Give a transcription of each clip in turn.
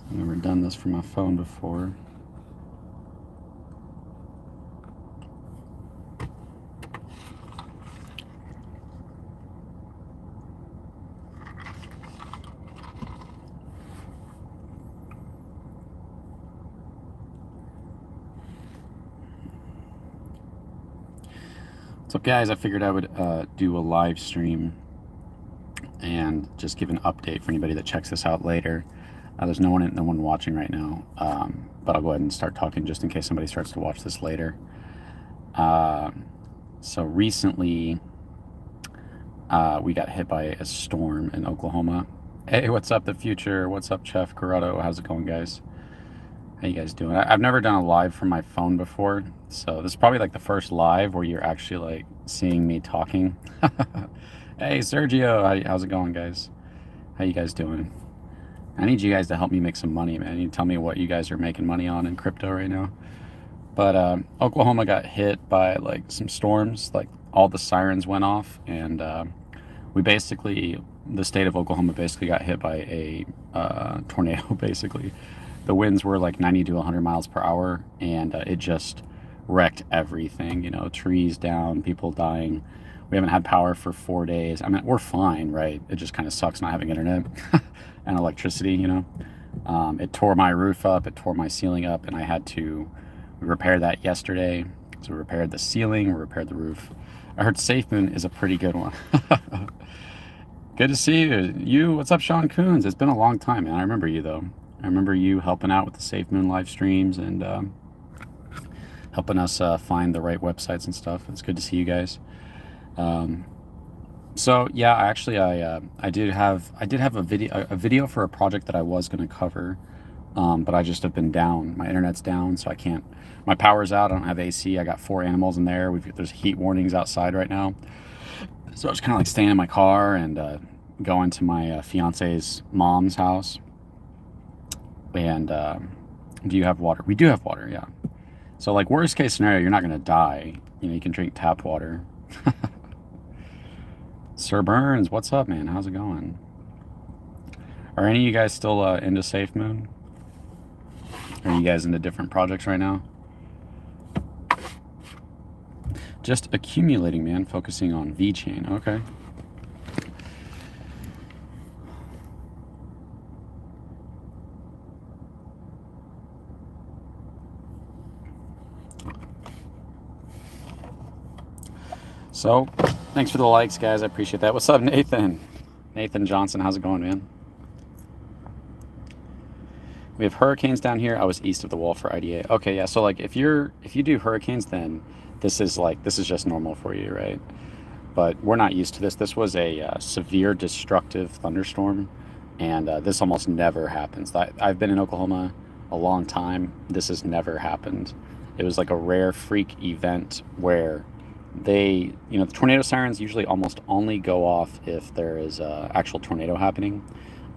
I've never done this from my phone before. So guys, I figured I would do a live stream and just give an update for anybody that checks this out later. There's no one watching right now, but I'll go ahead and start talking just in case somebody starts to watch this later. So recently, we got hit by a storm in Oklahoma. Hey, what's up, The Future? What's up, Chef Corrado? How's it going, guys? How you guys doing? I've never done a live from my phone before, so this is probably like the first live where you're actually like seeing me talking. Hey, Sergio, how's it going, guys? How you guys doing? I need you guys to help me make some money, man. You tell me what you guys are making money on in crypto right now. But Oklahoma got hit by like some storms, like all the sirens went off, and the state of Oklahoma basically got hit by a tornado, basically. The winds were like 90 to 100 miles per hour, and it just wrecked everything, trees down, people dying. We haven't had power for 4 days. I mean, we're fine, right? It just kind of sucks not having internet and electricity, It tore my roof up, it tore my ceiling up, and I had to repair that yesterday. So we repaired the ceiling, we repaired the roof. I heard SafeMoon is a pretty good one. Good to see you. What's up, Sean Coons? It's been a long time, man. I remember you, though. I remember you helping out with the SafeMoon live streams and helping us find the right websites and stuff. It's good to see you guys. So yeah, actually, I did have a video for a project that I was going to cover, but I just have been down. My internet's down, so I can't. My power's out. I don't have AC. I got 4 animals in there. There's heat warnings outside right now, so I was kind of like staying in my car and going to my fiance's mom's house. And do you have water? We do have water, yeah. So like worst case scenario, you're not going to die. You can drink tap water. Sir Burns, what's up, man? How's it going? Are any of you guys still into SafeMoon? Are you guys into different projects right now? Just accumulating, man. Focusing on VeChain. Okay. So, thanks for the likes, guys. I appreciate that. What's up, Nathan? Nathan Johnson, how's it going, man? We have hurricanes down here. I was east of the wall for IDA. Okay, yeah. So like if you do hurricanes, then this is just normal for you, right? But we're not used to this. This was a severe destructive thunderstorm, and this almost never happens. I've been in Oklahoma a long time. This has never happened. It was like a rare freak event where the tornado sirens usually almost only go off if there is a actual tornado happening,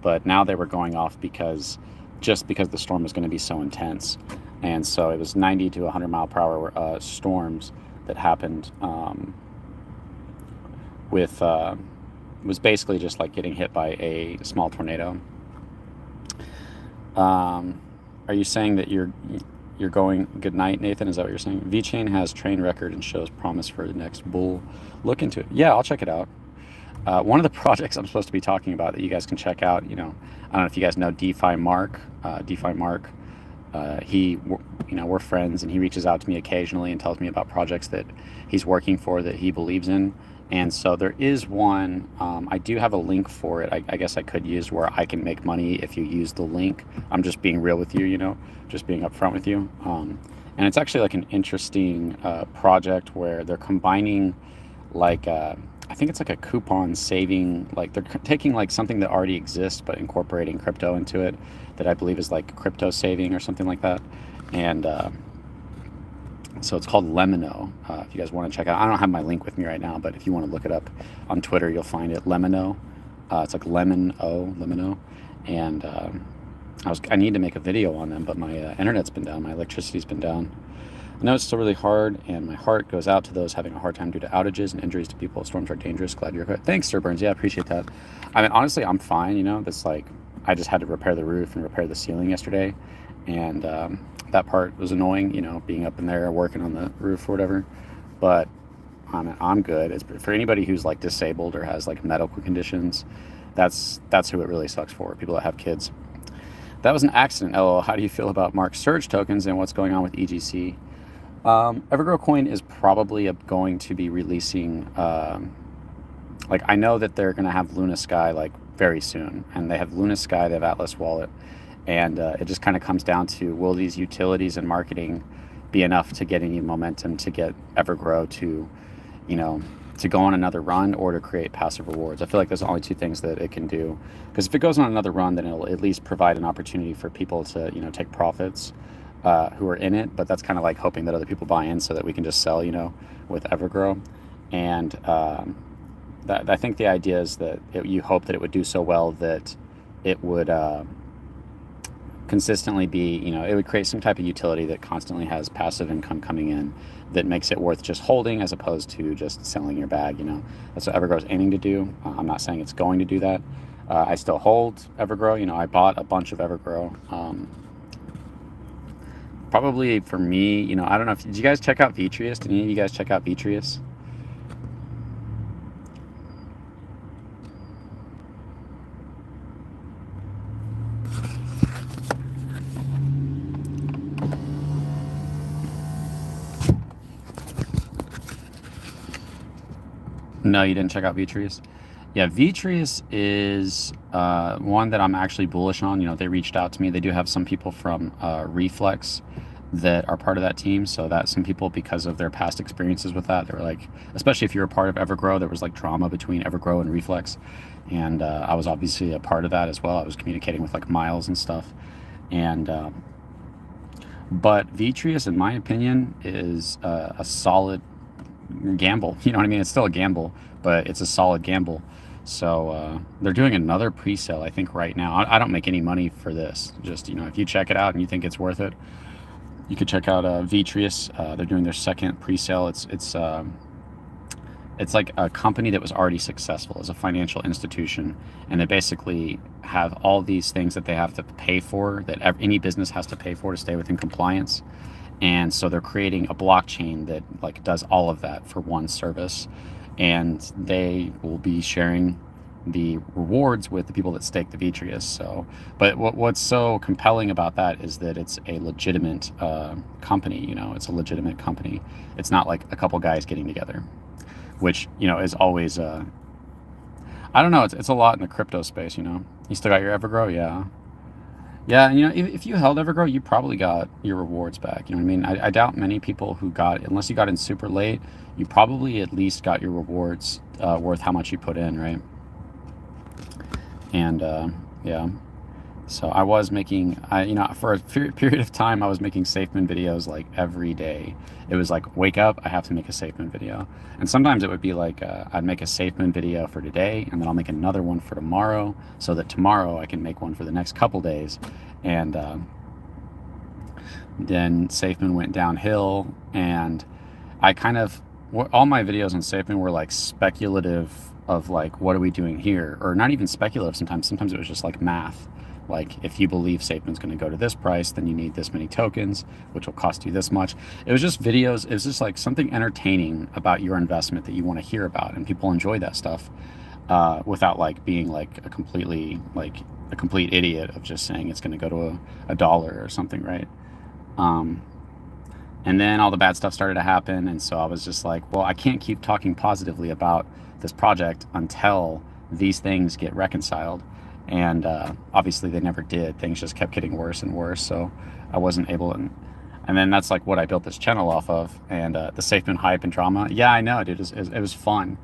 but now they were going off because the storm was going to be so intense. And so it was 90 to 100 mile per hour storms that happened was basically just like getting hit by a small tornado. Are you saying that you're going good night, Nathan? Is that what you're saying? VeChain has train record and shows promise for the next bull. Look into it. Yeah, I'll check it out. One of the projects I'm supposed to be talking about that you guys can check out, I don't know if you guys know DeFi Mark. We're friends, and he reaches out to me occasionally and tells me about projects that he's working for that he believes in. And so there is one, I do have a link for it. I guess I could use where I can make money if you use the link. I'm just being real with you, just being upfront with you. And it's actually like an interesting project where they're combining like, I think it's like a coupon saving, like they're taking like something that already exists, but incorporating crypto into it that I believe is like crypto saving or something like that. And so it's called Lemino. If you guys want to check it out, I don't have my link with me right now, but if you want to look it up on Twitter, you'll find it. Lemino. It's like Lemino. And I need to make a video on them, but my internet's been down, my electricity's been down. I know it's still really hard, and my heart goes out to those having a hard time due to outages and injuries to people. Storms are dangerous. Glad you're good. Thanks, Sir Burns. Yeah, I appreciate that. I mean, honestly, I'm fine. That's like, I just had to repair the roof and repair the ceiling yesterday, and that part was annoying, being up in there working on the roof or whatever. But I'm good. It's for anybody who's like disabled or has like medical conditions. That's who it really sucks for. People that have kids. That was an accident. LOL. How do you feel about Mark Surge tokens and what's going on with EGC? Evergrow Coin is probably going to be releasing. Like I know that they're going to have Luna Sky like very soon, and they have Luna Sky, they have Atlas Wallet, and it just kind of comes down to, will these utilities and marketing be enough to get any momentum to get Evergrow to, to go on another run or to create passive rewards. I feel like there's only two things that it can do, because if it goes on another run, then it'll at least provide an opportunity for people to take profits who are in it. But that's kind of like hoping that other people buy in so that we can just sell with Evergrow. And I think the idea is that you hope that it would do so well that it would consistently be, it would create some type of utility that constantly has passive income coming in that makes it worth just holding as opposed to just selling your bag. That's what Evergrow's aiming to do. I'm not saying it's going to do that. I still hold Evergrow. I bought a bunch of Evergrow. Probably for me, I don't know, did you guys check out Vitreous? Did any of you guys check out Vitreous? No, you didn't check out Vitreous? Yeah, Vitreous is one that I'm actually bullish on. They reached out to me. They do have some people from Reflex that are part of that team. So that some people, because of their past experiences with that, they were like, especially if you're a part of Evergrow, there was like drama between Evergrow and Reflex. And I was obviously a part of that as well. I was communicating with like Miles and stuff. And but Vitreous, in my opinion, is a solid gamble. You know what I mean? It's still a gamble, but it's a solid gamble. So they're doing another pre-sale, I think, right now. I don't make any money for this. Just, if you check it out and you think it's worth it, you could check out Vitreous. They're doing their second pre-sale. It's like a company that was already successful as a financial institution, and they basically have all these things that they have to pay for, that any business has to pay for to stay within compliance. And so they're creating a blockchain that like does all of that for one service, and they will be sharing the rewards with the people that stake the Vitreous. So, but what's so compelling about that is that it's a legitimate company. It's a legitimate company. It's not like a couple guys getting together, which is always I don't know. It's a lot in the crypto space. You still got your Evergrow, yeah. Yeah, and if you held Evergrow, you probably got your rewards back. You know what I mean? I doubt many people who unless you got in super late, you probably at least got your rewards worth how much you put in, right? And yeah, so I was making, for a period of time, I was making SafeMoon videos like every day. It was like, wake up, I have to make a SafeMoon video. And sometimes it would be like, I'd make a SafeMoon video for today, and then I'll make another one for tomorrow, so that tomorrow I can make one for the next couple days. And then SafeMoon went downhill, and I all my videos on SafeMoon were like speculative of like, what are we doing here? Or not even speculative sometimes. Sometimes it was just like math. Like, if you believe SafeMoon's going to go to this price, then you need this many tokens, which will cost you this much. It was just videos. It was just like something entertaining about your investment that you want to hear about, and people enjoy that stuff without like being like a complete idiot of just saying it's going to go to a dollar or something, right? And then all the bad stuff started to happen, and so I was just like, well, I can't keep talking positively about this project until these things get reconciled. And obviously they never did. Things just kept getting worse and worse, so I wasn't able to. And then that's like what I built this channel off of. And the SafeMoon hype and drama, yeah, I know, dude. It was fun.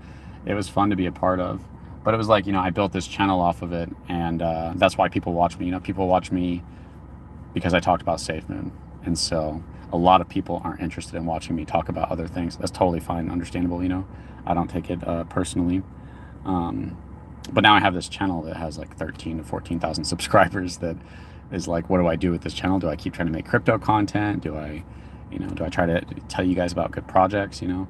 It was fun to be a part of. But it was like, I built this channel off of it, and that's why people watch me. People watch me because I talked about SafeMoon. And so a lot of people aren't interested in watching me talk about other things. That's totally fine, understandable, I don't take it personally. But now I have this channel that has like 13 to 14,000 subscribers that is like, what do I do with this channel? Do I keep trying to make crypto content? Do I try to tell you guys about good projects, Yeah,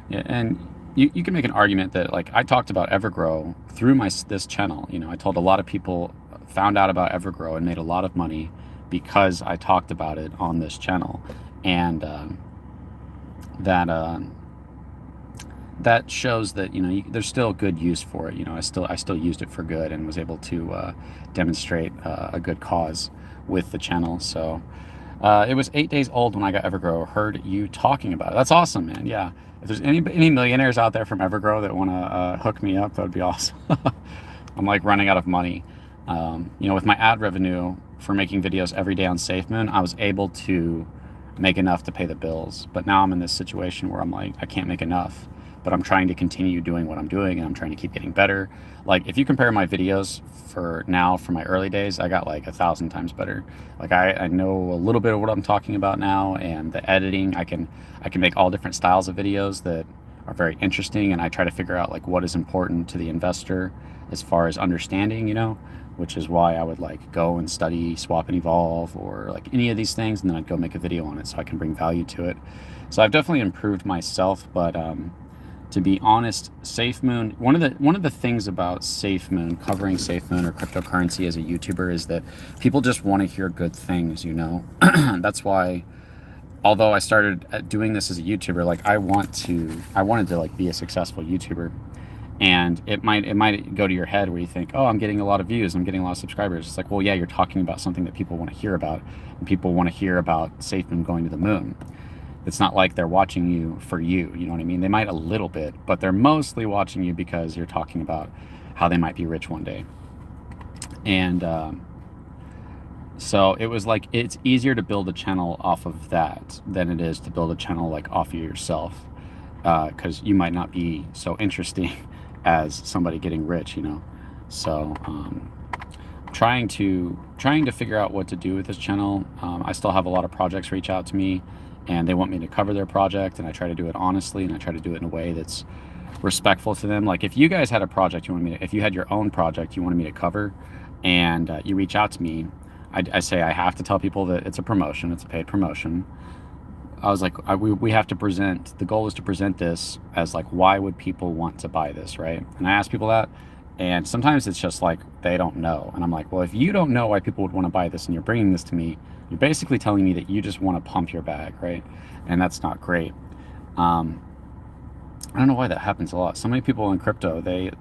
and you can make an argument that like I talked about Evergrow through this channel. I told a lot of people found out about Evergrow and made a lot of money because I talked about it on this channel, and that that shows that, there's still good use for it. I still used it for good and was able to demonstrate a good cause with the channel. So it was 8 days old when I got Evergrow. Heard you talking about it. That's awesome, man. Yeah. If there's any millionaires out there from Evergrow that want to hook me up, that would be awesome. I'm like running out of money. With my ad revenue for making videos every day on SafeMoon, I was able to make enough to pay the bills. But now I'm in this situation where I'm like, I can't make enough, but I'm trying to continue doing what I'm doing, and I'm trying to keep getting better. Like, if you compare my videos for my early days, I got like 1,000 times better. Like, I know a little bit of what I'm talking about now, and the editing, I can make all different styles of videos that are very interesting, and I try to figure out like what is important to the investor as far as understanding, which is why I would like go and study Swap and Evolve or like any of these things, and then I'd go make a video on it so I can bring value to it. So I've definitely improved myself, but to be honest, SafeMoon, one of the things about SafeMoon, covering SafeMoon or cryptocurrency as a YouTuber, is that people just want to hear good things, That's why, although I started doing this as a YouTuber, like I wanted to like be a successful YouTuber. And it might go to your head where you think, oh, I'm getting a lot of views, I'm getting a lot of subscribers. It's like, well, yeah, you're talking about something that people want to hear about, and people want to hear about SafeMoon going to the moon. It's not like they're watching you for you know what I mean? They might a little bit, but they're mostly watching you because you're talking about how they might be rich one day. And so it was like, it's easier to build a channel off of that than it is to build a channel like off of yourself, because you might not be so interesting as somebody getting rich, So trying to figure out what to do with this channel. I still have a lot of projects reach out to me, and they want me to cover their project, and I try to do it honestly, and I try to do it in a way that's respectful to them. Like, if you guys had a project if you had your own project you wanted me to cover, and you reach out to me, I say I have to tell people that it's a promotion, it's a paid promotion. I was like, we have to present, the goal is to present this as like, why would people want to buy this, right? And I ask people that, and sometimes it's just like, they don't know. And I'm like, well, if you don't know why people would want to buy this and you're bringing this to me, you're basically telling me that you just want to pump your bag, right? And that's not great. I don't know why that happens a lot. So many people in crypto, they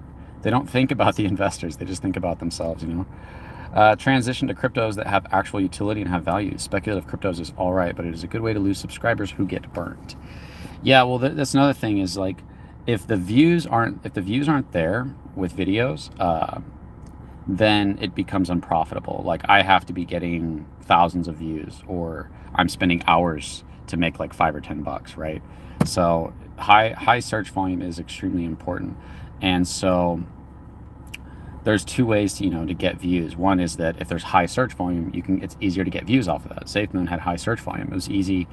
don't think about the investors, they just think about themselves, Transition to cryptos that have actual utility and have value. Speculative cryptos is all right, but it is a good way to lose subscribers who get burnt. Yeah, well, that's another thing, is like, if the views aren't there with videos, then it becomes unprofitable. Like, I have to be getting thousands of views, or I'm spending hours to make like $5 or $10, right? So high search volume is extremely important, and so there's two ways to get views. One is that if there's high search volume, it's easier to get views off of that. SafeMoon had high search volume. It was easy,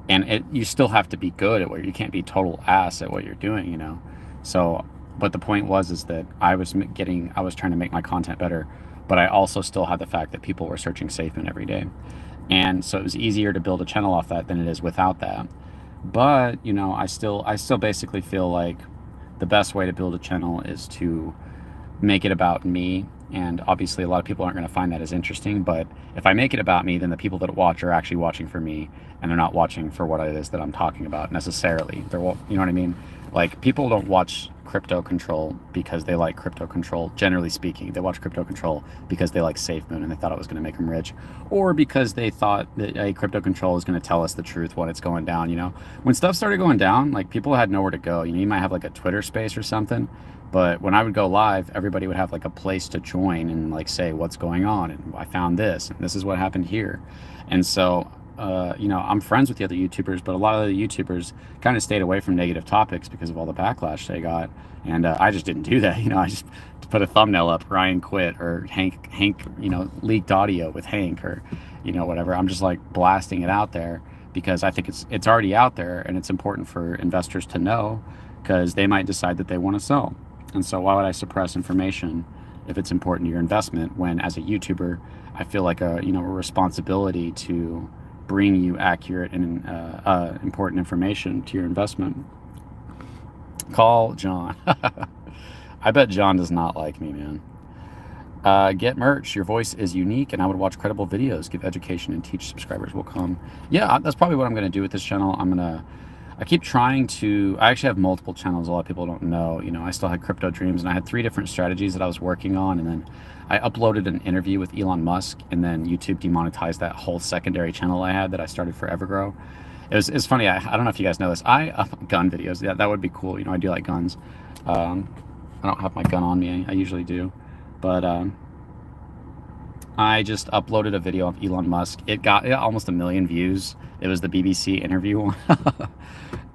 and you still have to be good at what you can't be total ass at what you're doing, So, but the point is that I was trying to make my content better, but I also still had the fact that people were searching SafeMoon every day, and so it was easier to build a channel off that than it is without that. But I still basically feel like the best way to build a channel is to make it about me, and obviously a lot of people aren't going to find that as interesting, but if I make it about me, then the people that watch are actually watching for me, and they're not watching for what it is that I'm talking about necessarily. You know what I mean? Like, people don't watch Crypto Control because they like Crypto Control, generally speaking. They watch Crypto Control because they like SafeMoon and they thought it was going to make them rich, or because they thought that Crypto Control is going to tell us the truth when it's going down. When stuff started going down, like, people had nowhere to go. You might have like a Twitter space or something, but when I would go live, everybody would have like a place to join and like say what's going on, and I found this, and this is what happened here. And so I'm friends with the other YouTubers, but a lot of the YouTubers kind of stayed away from negative topics because of all the backlash they got. And I just didn't do that. I just put a thumbnail up, Ryan quit, or Hank, leaked audio with Hank, or, whatever. I'm just like blasting it out there because I think it's already out there, and it's important for investors to know, because they might decide that they want to sell. And so why would I suppress information if it's important to your investment, when as a YouTuber, I feel like a responsibility to bring you accurate and important information to your investment. Call John. I bet John does not like me, man. Get merch. Your voice is unique, and I would watch credible videos, give education, and teach. Subscribers will come. Yeah, that's probably what I'm going to do with this channel. I keep trying to, I actually have multiple channels. A lot of people don't know, you know, I still had Crypto Dreams, and I had 3 different strategies that I was working on. And then I uploaded an interview with Elon Musk, and then YouTube demonetized that whole secondary channel I had that I started for Evergrow. It's funny. I don't know if you guys know this. Gun videos. Yeah, that would be cool. You know, I do like guns. I don't have my gun on me. I usually do. But I just uploaded a video of Elon Musk. It got almost 1 million views. It was the BBC interview one.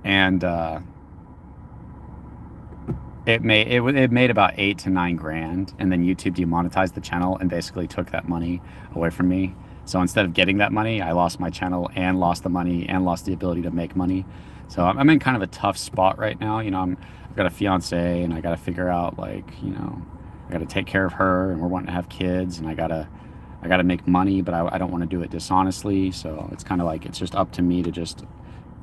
And it made about 8 to 9 grand, and then YouTube demonetized the channel and basically took that money away from me. So instead of getting that money, I lost my channel and lost the money and lost the ability to make money. So I'm in kind of a tough spot right now. You know, I've got a fiance, and I got to figure out, like, you know, I got to take care of her, and we're wanting to have kids, and I gotta make money, but I don't want to do it dishonestly. So it's kind of like, it's just up to me to just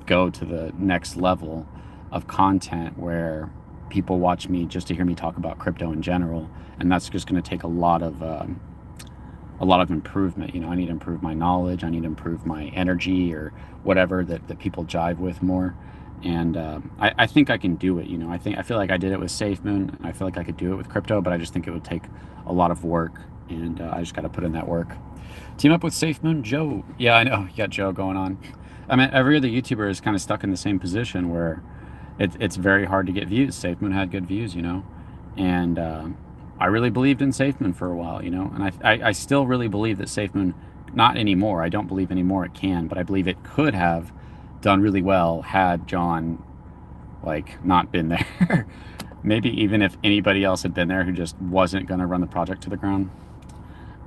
go to the next level of content where people watch me just to hear me talk about crypto in general, and that's just going to take a lot of improvement. You know, I need to improve my knowledge, I need to improve my energy, or whatever that people jive with more. And I think I can do it. You know, I feel like I did it with SafeMoon, and I feel like I could do it with crypto, but I just think it would take a lot of work, and I just got to put in that work. Team up with SafeMoon, Joe. Yeah, I know, you got Joe going on. I mean, every other YouTuber is kind of stuck in the same position where it's very hard to get views. SafeMoon had good views, you know, and I really believed in SafeMoon for a while, you know, and I still really believe that SafeMoon, not anymore, I don't believe anymore it can, but I believe it could have done really well had John, like, not been there. Maybe even if anybody else had been there who just wasn't going to run the project to the ground,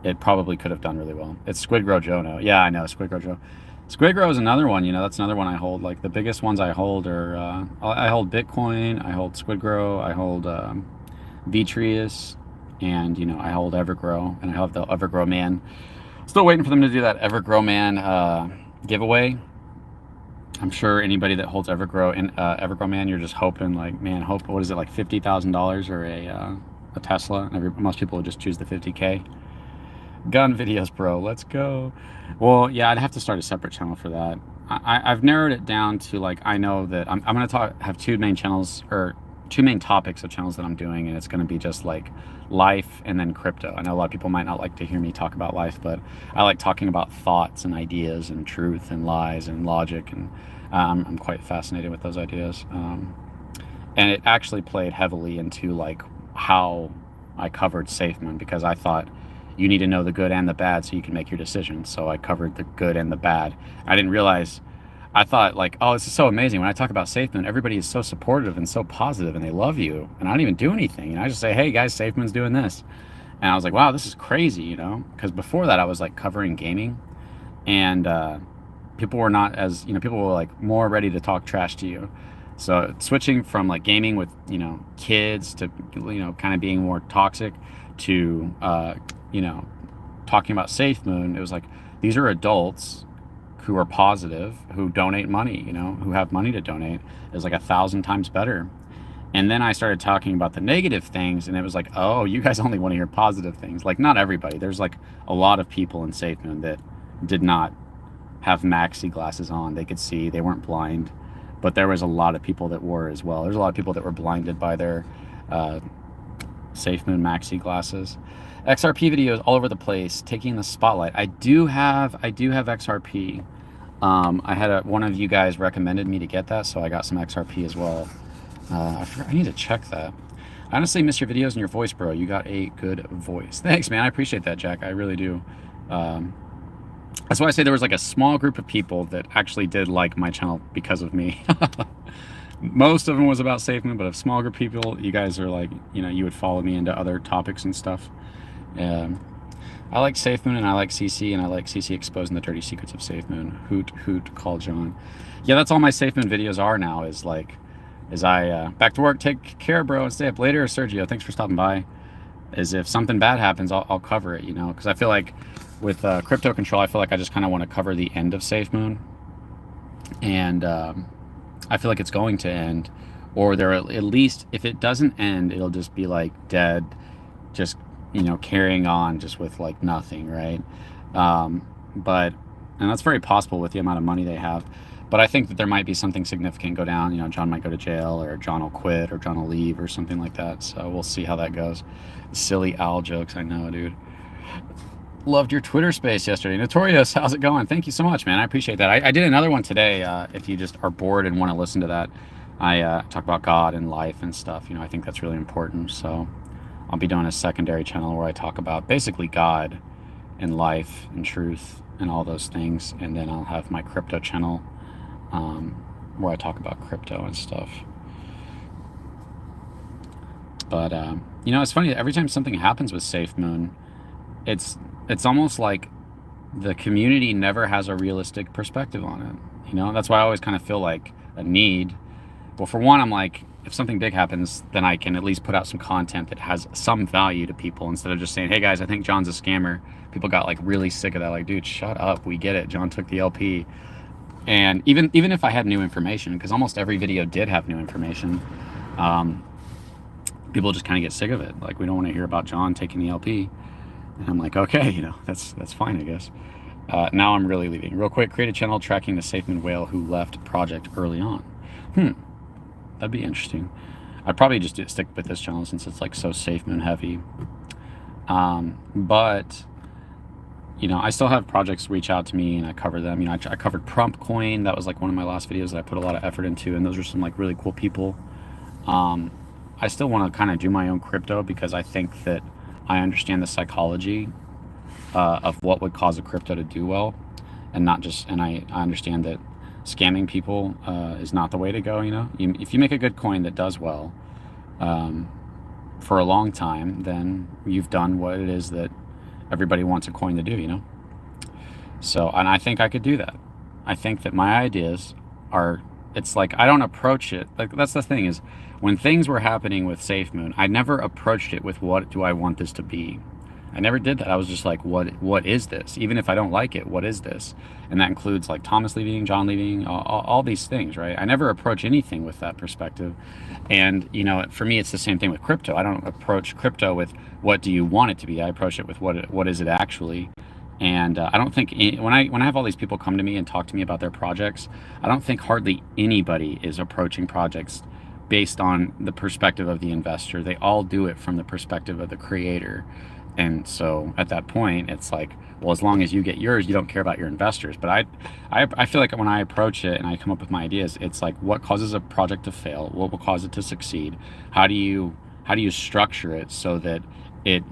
it probably could have done really well. It's Squidgrow Joe now. Yeah, I know, Squidgrow Joe. Squidgrow is another one, you know, that's another one I hold. Like, the biggest ones I hold are, I hold Bitcoin, I hold Squidgrow, I hold Vitreous, and, you know, I hold Evergrow, and I have the Evergrow Man. Still waiting for them to do that Evergrow Man giveaway. I'm sure anybody that holds Evergrow and Evergrow Man, you're just hoping, like, man, what is it, like $50,000 or a Tesla? Most people would just choose the 50K. Gun videos, bro, let's go. Well, yeah, I'd have to start a separate channel for that. I've narrowed it down to, like, I know that I'm going to have 2 main channels, or 2 main topics of channels that I'm doing, and it's going to be just like life and then crypto. I know a lot of people might not like to hear me talk about life, but I like talking about thoughts and ideas and truth and lies and logic, and I'm quite fascinated with those ideas. And it actually played heavily into, like, how I covered SafeMoon, because I thought you need to know the good and the bad so you can make your decisions. So I covered the good and the bad. I didn't realize, I thought, like, oh, this is so amazing. When I talk about SafeMoon, everybody is so supportive and so positive, and they love you, and I don't even do anything. And I just say, hey guys, SafeMoon's doing this. And I was like, wow, this is crazy, you know? Because before that, I was, like, covering gaming, and people were not as, you know, people were, like, more ready to talk trash to you. So switching from, like, gaming with, you know, kids to, you know, kind of being more toxic to, you know, talking about SafeMoon, it was like, these are adults who are positive, who donate money, you know, who have money to donate. It was like 1,000 times better. And then I started talking about the negative things, and it was like, oh, you guys only want to hear positive things. Like, not everybody. There's, like, a lot of people in SafeMoon that did not have maxi glasses on. They could see, they weren't blind, but there was a lot of people that were as well. There's a lot of people that were blinded by their SafeMoon maxi glasses. XRP videos all over the place, taking the spotlight. I do have XRP. I had one of you guys recommended me to get that, so I got some XRP as well. I need to check that. I honestly miss your videos and your voice, bro. You got a good voice. Thanks, man. I appreciate that, Jack. I really do. That's why I say there was, like, a small group of people that actually did like my channel because of me. Most of them was about SafeMoon, but a small group of people, you guys are like, you know, you would follow me into other topics and stuff. I like SafeMoon, and I like CC, and I like CC exposing the dirty secrets of SafeMoon. Hoot, hoot, call John. Yeah, that's all my SafeMoon videos are now, is like, back to work, take care, bro, and stay up later. Sergio, thanks for stopping by. Is if something bad happens, I'll cover it, you know, because I feel like with crypto control, I feel like I just kind of want to cover the end of SafeMoon, and I feel like it's going to end, or there, at least if it doesn't end, it'll just be like dead, just carrying on just with like nothing, right? But and that's very possible with the amount of money they have. But I think that there might be something significant go down. John might go to jail, or John will quit, or John will leave, or something like that. So we'll see how that goes. Silly owl jokes, I know, dude. Loved your Twitter space yesterday. Notorious, how's it going? Thank you so much, man. I appreciate that. I did another one today. If you just are bored and want to listen to that, I talk about God and life and stuff. I think that's really important. So I'll be doing a secondary channel where I talk about basically God and life and truth and all those things. And then I'll have my crypto channel where I talk about crypto and stuff. But it's funny, every time something happens with SafeMoon, it's almost like the community never has a realistic perspective on it. That's why I always kind of feel like a need. Well, for one, I'm like, if something big happens, then I can at least put out some content that has some value to people, instead of just saying, hey guys, I think John's a scammer. People got like really sick of that. Like, dude, shut up. We get it. John took the LP. And even if I had new information, because almost every video did have new information, people just kind of get sick of it. Like, we don't want to hear about John taking the LP. And I'm like, okay, that's fine, I guess. Now I'm really leaving. Real quick, create a channel tracking the SafeMoon whale who left project early on. That'd be interesting. I'd probably just stick with this channel since it's like so SafeMoon heavy. But I still have projects reach out to me and I cover them. I covered Prompt Coin. That was like one of my last videos that I put a lot of effort into, and those are some like really cool people. I still want to kind of do my own crypto because I think that I understand the psychology of what would cause a crypto to do well, and I understand that scamming people is not the way to go. If you make a good coin that does well for a long time, then you've done what it is that everybody wants a coin to do. So, and I think I could do that. I think that my ideas are, it's like, I don't approach it like, that's the thing, is when things were happening with SafeMoon, I never approached it with what do I want this to be. I never did that. I was just like, what is this? Even if I don't like it, what is this? And that includes like Thomas leaving, John leaving, all these things, right? I never approach anything with that perspective. And for me, it's the same thing with crypto. I don't approach crypto with what do you want it to be. I approach it with what is it actually. And I don't think when I have all these people come to me and talk to me about their projects, I don't think hardly anybody is approaching projects based on the perspective of the investor. They all do it from the perspective of the creator. And so at that point, it's like, well, as long as you get yours, you don't care about your investors. But I feel like when I approach it and I come up with my ideas, it's like, what causes a project to fail? What will cause it to succeed? How do you structure it so that it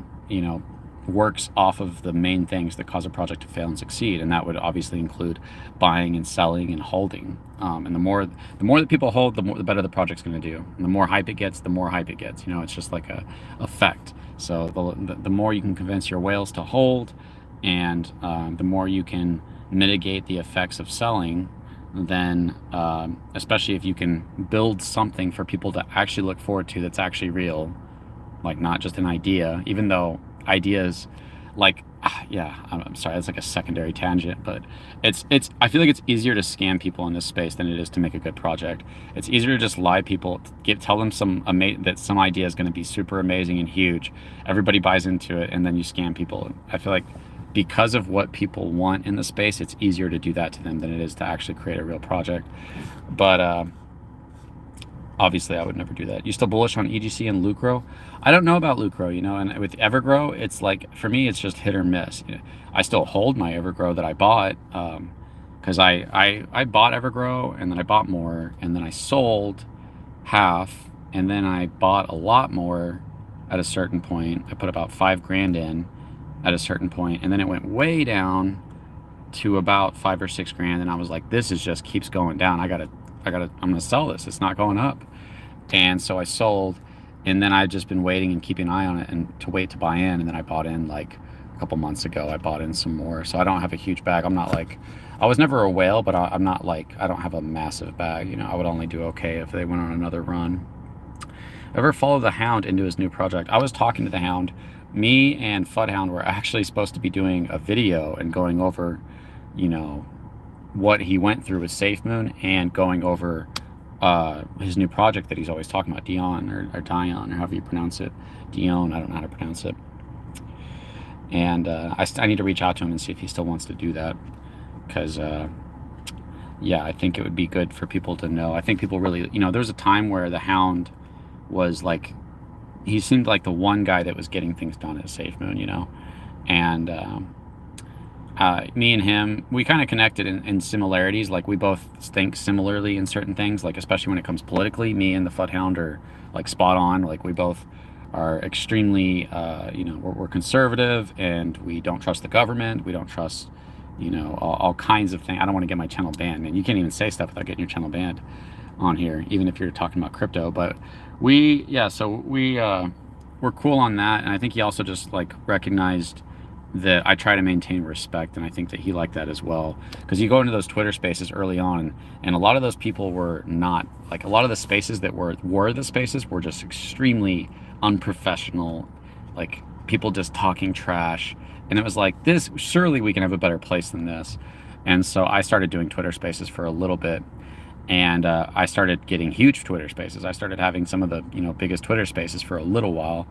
works off of the main things that cause a project to fail and succeed? And that would obviously include buying and selling and holding. And the more that people hold, the better the project's going to do. And the more hype it gets, the more hype it gets. It's just like a effect. So the more you can convince your whales to hold, and the more you can mitigate the effects of selling, then especially if you can build something for people to actually look forward to that's actually real, like not just an idea, even though ideas like, I'm sorry, that's like a secondary tangent, but I feel like it's easier to scam people in this space than it is to make a good project. It's easier to just lie people, tell them that some idea is going to be super amazing and huge. Everybody buys into it, and then you scam people. I feel like because of what people want in the space, it's easier to do that to them than it is to actually create a real project. But obviously, I would never do that. You still bullish on EGC and Lucro? I don't know about Lucro, and with Evergrow, it's like, for me, it's just hit or miss. I still hold my Evergrow that I bought, because I bought Evergrow, and then I bought more, and then I sold half, and then I bought a lot more at a certain point. I put about $5,000 in at a certain point, and then it went way down to about $5,000 or $6,000, and I was like, this is just keeps going down. I'm gonna sell this. It's not going up. And so I sold, and then I've just been waiting and keeping an eye on it and to wait to buy in. And then I bought in like a couple months ago. I bought in some more. So I don't have a huge bag. I'm not like, I was never a whale, but I'm not like, I don't have a massive bag. I would only do okay if they went on another run. Ever follow the Hound into his new project? I was talking to the Hound. Me and Fudhound were actually supposed to be doing a video and going over, what he went through with SafeMoon, and going over his new project that he's always talking about, Dion or Dion, or however you pronounce it. Dion, I don't know how to pronounce it. And I need to reach out to him and see if he still wants to do that, because yeah, I think it would be good for people to know. I think people really, there was a time where the Hound was like, he seemed like the one guy that was getting things done at SafeMoon, and me and him, we kind of connected in similarities. Like, we both think similarly in certain things, like especially when it comes politically. Me and the Floodhound are like spot on. Like, we both are extremely, we're conservative, and we don't trust the government. We don't trust, all kinds of things. I don't want to get my channel banned, man. You can't even say stuff without getting your channel banned on here, even if you're talking about crypto. But we're cool on that. And I think he also just like recognized that I try to maintain respect, and I think that he liked that as well. Because you go into those Twitter spaces early on, and a lot of those people were not, like, a lot of the spaces that were the spaces were just extremely unprofessional, like people just talking trash. And it was like, this, surely we can have a better place than this. And so I started doing Twitter spaces for a little bit, and I started getting huge Twitter spaces. I started having some of the biggest Twitter spaces for a little while,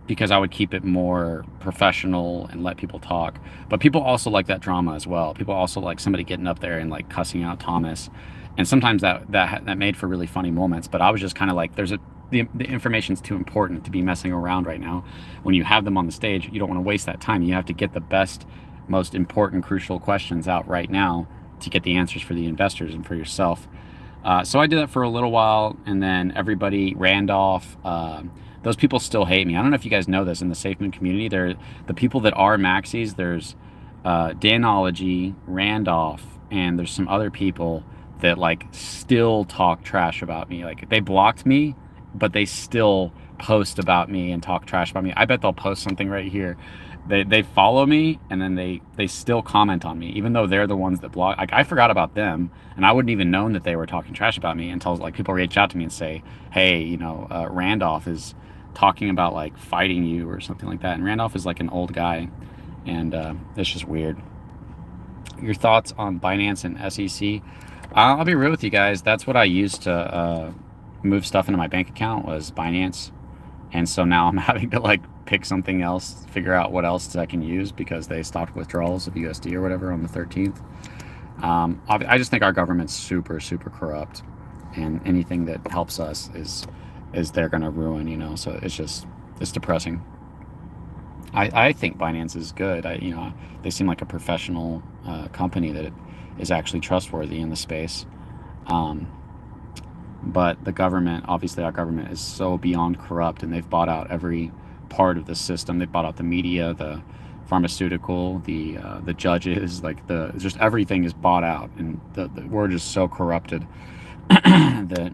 because I would keep it more professional and let people talk. But people also like that drama as well. People also like somebody getting up there and like cussing out Thomas, and sometimes that made for really funny moments. But I was just kind of like, the information's too important to be messing around right now. When you have them on the stage, you don't want to waste that time. You have to get the best, most important, crucial questions out right now to get the answers for the investors and for yourself. So I did that for a little while, and then everybody, Randolph, those people still hate me. I don't know if you guys know this in the SafeMoon community. They're the people that are maxis. There's Danology, Randolph, and there's some other people that like still talk trash about me. Like, they blocked me, but they still post about me and talk trash about me. I bet they'll post something right here. They follow me, and then they still comment on me, even though they're the ones that block. Like, I forgot about them, and I wouldn't even known that they were talking trash about me until like people reach out to me and say, hey, Randolph is talking about like fighting you or something like that. And Randolph is like an old guy, and it's just weird. Your thoughts on Binance and SEC? I'll be real with you guys. That's what I used to move stuff into my bank account, was Binance. And so now I'm having to like pick something else, figure out what else I can use, because they stopped withdrawals of USD or whatever on the 13th. I just think our government's super, super corrupt, and anything that helps us is they're going to ruin, so it's depressing. I think Binance is good. They seem like a professional company that is actually trustworthy in the space. But the government, obviously our government is so beyond corrupt, and they've bought out every part of the system. They've bought out the media, the pharmaceutical, the judges, like just everything is bought out, and we're just so corrupted that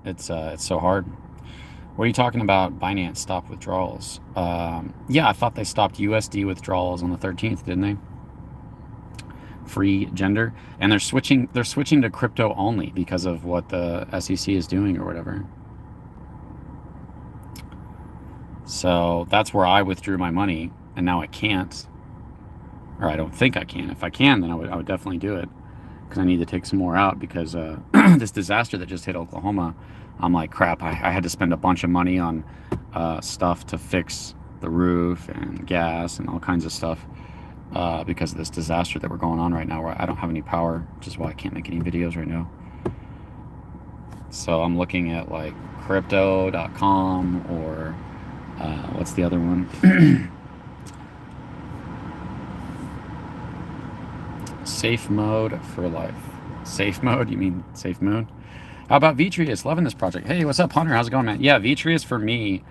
it's so hard. What are you talking about? Binance stop withdrawals? Yeah, I thought they stopped USD withdrawals on the 13th, didn't they? Free gender, and they're switching to crypto only because of what the SEC is doing or whatever. So that's where I withdrew my money, and now I can't, or I don't think I can. If I can, then I would definitely do it, because I need to take some more out, because this disaster that just hit Oklahoma, I'm like, crap, I had to spend a bunch of money on stuff to fix the roof and gas and all kinds of stuff, because of this disaster that we're going on right now, where I don't have any power, which is why I can't make any videos right now. So I'm looking at like crypto.com, or what's the other one? Safe mode for life. Safe mode? You mean SafeMoon? How about Vitrius? Loving this project. Hey, what's up, Hunter? How's it going, man? Yeah, Vitrius for me,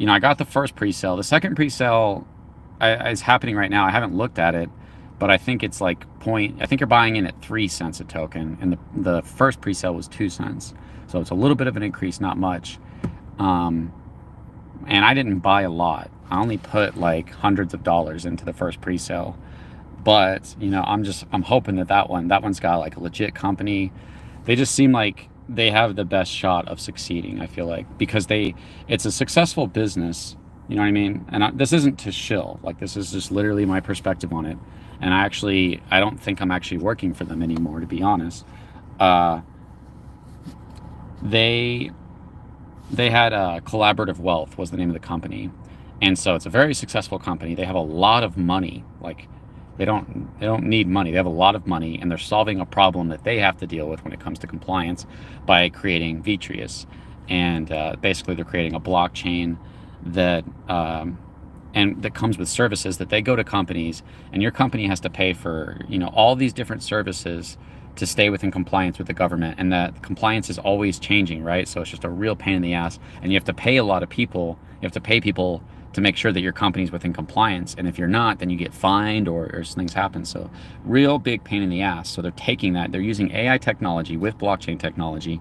I got the first pre-sale. The second pre-sale is happening right now. I haven't looked at it, but I think it's like I think you're buying in at 3 cents a token, and the first pre-sale was 2 cents. So it's a little bit of an increase, not much. And I didn't buy a lot. I only put like hundreds of dollars into the first pre-sale. But, I'm hoping that one's got like a legit company. They just seem like they have the best shot of succeeding, I feel like, because it's a successful business, you know what I mean? And this isn't to shill, like, this is just literally my perspective on it. And I don't think I'm actually working for them anymore, to be honest. They had Collaborative Wealth was the name of the company, And so it's a very successful company. They have a lot of money. Like they don't need money. They have a lot of money, and they're solving a problem that they have to deal with when it comes to compliance by creating Vitreous. And basically, they're creating a blockchain that and that comes with services that they go to companies, and your company has to pay for, all these different services to stay within compliance with the government, and that compliance is always changing, right? So it's just a real pain in the ass, and you have to pay a lot of people. You have to pay people to make sure that your company's within compliance, and if you're not, then you get fined or things happen. So real big pain in the ass. So they're taking that, they're using AI technology with blockchain technology,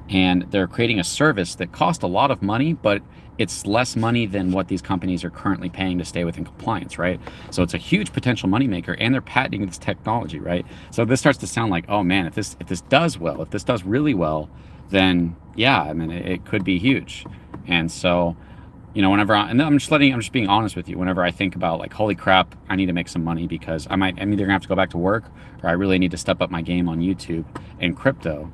and they're creating a service that costs a lot of money, but it's less money than what these companies are currently paying to stay within compliance, right? So it's a huge potential moneymaker, and they're patenting this technology, right? So this starts to sound like, oh man, if this does well, if this does really well, then yeah, I mean, it could be huge. And so, whenever and I'm just being honest with you. Whenever I think about like, holy crap, I need to make some money because I'm either gonna have to go back to work, or I really need to step up my game on YouTube and crypto.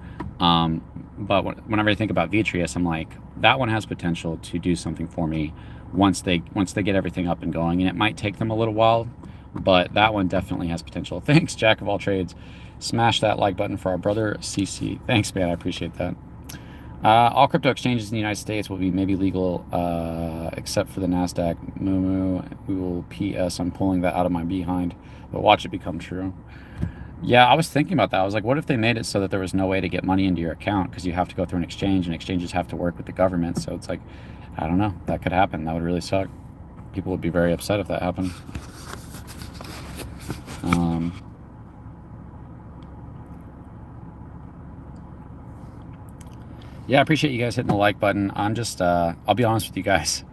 But whenever I think about Vitreous, I'm like, that one has potential to do something for me once they get everything up and going, and it might take them a little while, but that one definitely has potential. Thanks, Jack of all trades. Smash that like button for our brother CC. Thanks, man. I appreciate that. All crypto exchanges in the United States will be maybe legal, except for the NASDAQ. Moo. We will PS. I'm pulling that out of my behind, but watch it become true. Yeah, I was thinking about that. I was like, what if they made it so that there was no way to get money into your account because you have to go through an exchange, and exchanges have to work with the government. So it's like, I don't know. That could happen. That would really suck. People would be very upset if that happened. Yeah, I appreciate you guys hitting the like button. I'm just, I'll be honest with you guys.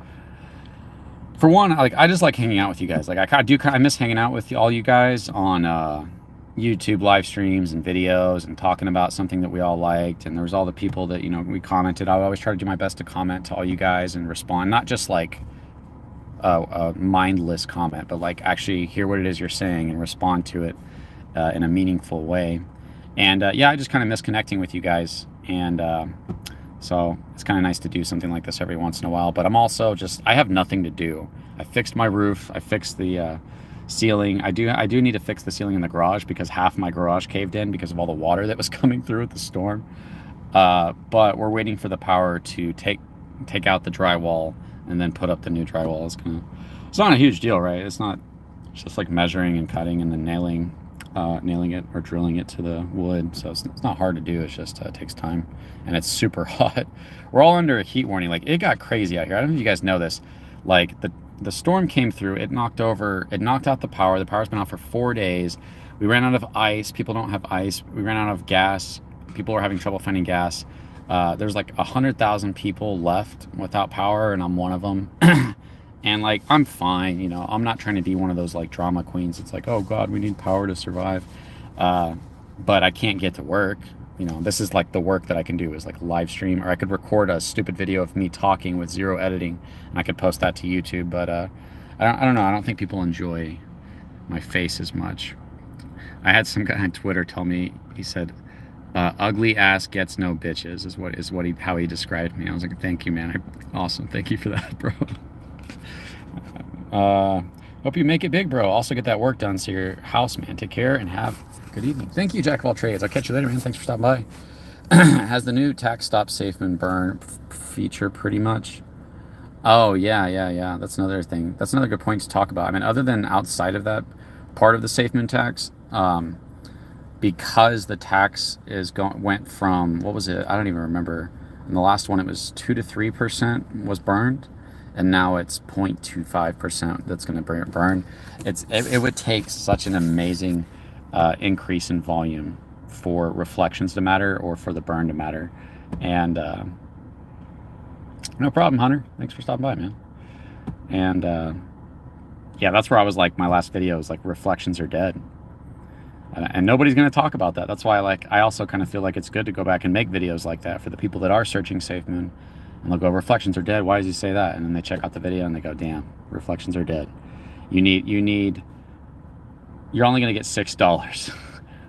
For one, like, I just like hanging out with you guys. Like, I miss hanging out with all you guys on YouTube live streams and videos and talking about something that we all liked. And there was all the people that, we commented. I always try to do my best to comment to all you guys and respond, not just like a mindless comment, but like actually hear what it is you're saying and respond to it in a meaningful way. And yeah, I just kind of miss connecting with you guys. And so it's kind of nice to do something like this every once in a while. But I'm also I have nothing to do. I fixed my roof. I fixed the ceiling. I do need to fix the ceiling in the garage because half my garage caved in because of all the water that was coming through with the storm. But we're waiting for the power to take out the drywall and then put up the new drywall. It's not a huge deal, right? It's just like measuring and cutting and then nailing it or drilling it to the wood. So it's not hard to do. It's just it takes time, and it's super hot. We're all under a heat warning. Like, it got crazy out here. I don't know if you guys know this. Like, the storm came through. It knocked out the power. The power's been out for 4 days. We ran out of ice. People don't have ice. We ran out of gas. People are having trouble finding gas. There's like 100,000 people left without power, and I'm one of them. And like, I'm fine, I'm not trying to be one of those like drama queens. It's like, oh God, we need power to survive. But I can't get to work. This is like the work that I can do is like live stream, or I could record a stupid video of me talking with zero editing, and I could post that to YouTube. But I don't know. I don't think people enjoy my face as much. I had some guy on Twitter tell me, he said, ugly ass gets no bitches is how he described me. I was like, thank you, man. Awesome. Thank you for that, bro. Hope you make it big, bro. Also get that work done to your house, man. Take care and have a good evening. Thank you, Jack of all trades. I'll catch you later, man. Thanks for stopping by. Has the new tax stop SafeMoon burn feature pretty much? Oh, yeah. That's another thing. That's another good point to talk about. I mean, other than outside of that part of the SafeMoon tax, because the tax went from, what was it? I don't even remember. In the last one, it was 2 to 3% was burned. And now it's 0.25% that's going to burn. It would take such an amazing increase in volume for reflections to matter or for the burn to matter. And no problem, Hunter. Thanks for stopping by, man. And yeah, that's where I was like, my last video was like, reflections are dead. And nobody's going to talk about that. That's why I also kind of feel like it's good to go back and make videos like that for the people that are searching SafeMoon. And they'll go, reflections are dead. Why does he say that? And then they check out the video and they go, damn, reflections are dead. You're only going to get $6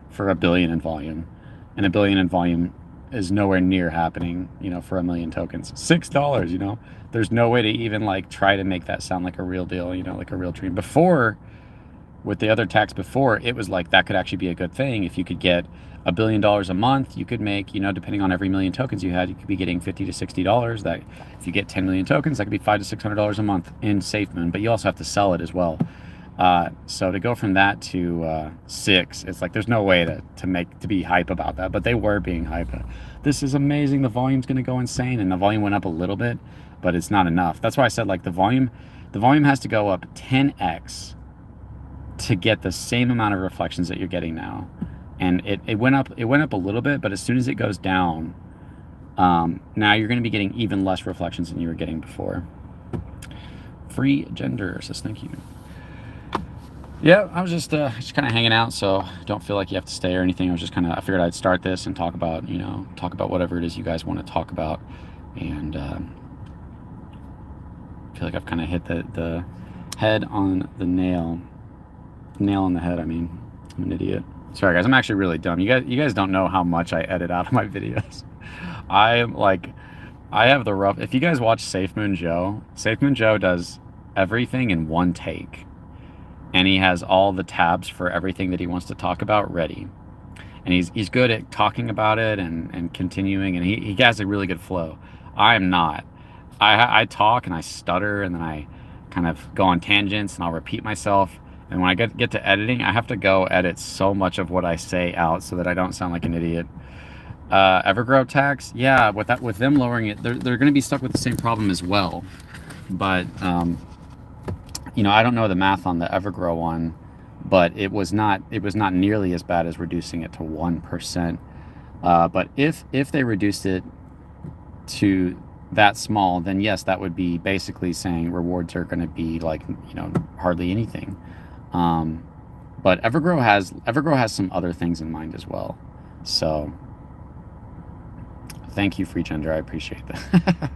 for 1 billion in volume. And 1 billion in volume is nowhere near happening, you know, for 1 million tokens. $6, you know, there's no way to even like try to make that sound like a real deal, you know, like a real dream. Before, with the other tax before, it was like that could actually be a good thing. If you could get $1 billion a month, you could make, you know, depending on every million tokens you had, you could be getting $50 to $60. That if you get 10 million tokens, that could be $500 to $600 a month in SafeMoon, but you also have to sell it as well. So to go from that to 6, it's like there's no way to be hype about that, but they were being hype. This is amazing. The volume's going to go insane, and the volume went up a little bit, but it's not enough. That's why I said like the volume has to go up 10x to get the same amount of reflections that you're getting now. And it went up a little bit, but as soon as it goes down, now you're going to be getting even less reflections than you were getting before. Free Gender says thank you. Yeah, I was just kind of hanging out, so don't feel like you have to stay or anything. I figured I'd start this and talk about whatever it is you guys want to talk about, and I feel like I've kind of hit the head on the nail on the head. I mean, I'm an idiot. Sorry guys, I'm actually really dumb. You guys don't know how much I edit out of my videos. I have the rough. If you guys watch SafeMoon Joe does everything in one take. And he has all the tabs for everything that he wants to talk about ready. And he's good at talking about it and continuing, and he has a really good flow. I am not. I talk and I stutter, and then I kind of go on tangents, and I'll repeat myself. And when I get to editing, I have to go edit so much of what I say out so that I don't sound like an idiot. Evergrow tax, yeah, with them lowering it, they're going to be stuck with the same problem as well. But you know, I don't know the math on the Evergrow one, but it was not nearly as bad as reducing it to 1%. But if they reduced it to that small, then yes, that would be basically saying rewards are going to be like, you know, hardly anything. But Evergrow has some other things in mind as well. So thank you, Free Gender. I appreciate that.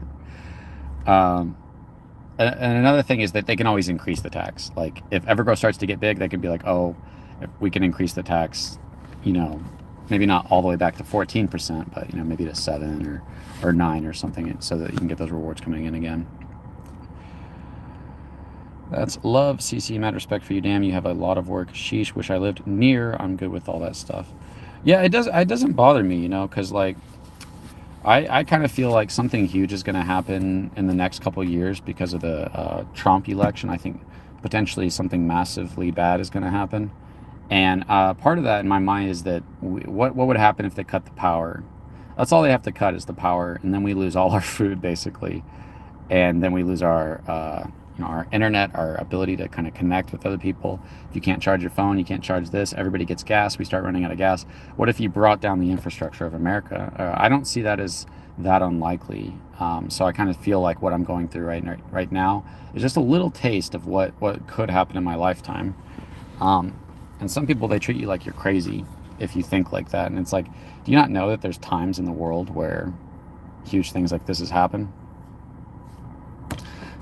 And another thing is that they can always increase the tax. Like if Evergrow starts to get big, they could be like, oh, if we can increase the tax, you know, maybe not all the way back to 14%, but, you know, maybe to 7 or 9 or something, so that you can get those rewards coming in again. That's love, CC, mad respect for you. Damn, you have a lot of work. Sheesh, wish I lived near. I'm good with all that stuff. Yeah, it doesn't bother me, you know, because like I kind of feel like something huge is going to happen in the next couple of years because of the Trump election. I think potentially something massively bad is going to happen. And part of that in my mind is that what would happen if they cut the power? That's all they have to cut is the power, and then we lose all our food basically, and then we lose our you know, our internet, our ability to kind of connect with other people. If you can't charge your phone, you can't charge this. Everybody gets gas. We start running out of gas. What if you brought down the infrastructure of America? I don't see that as that unlikely. So I kind of feel like what I'm going through right now is just a little taste of what could happen in my lifetime. And some people, they treat you like you're crazy if you think like that. And it's like, do you not know that there's times in the world where huge things like this has happened?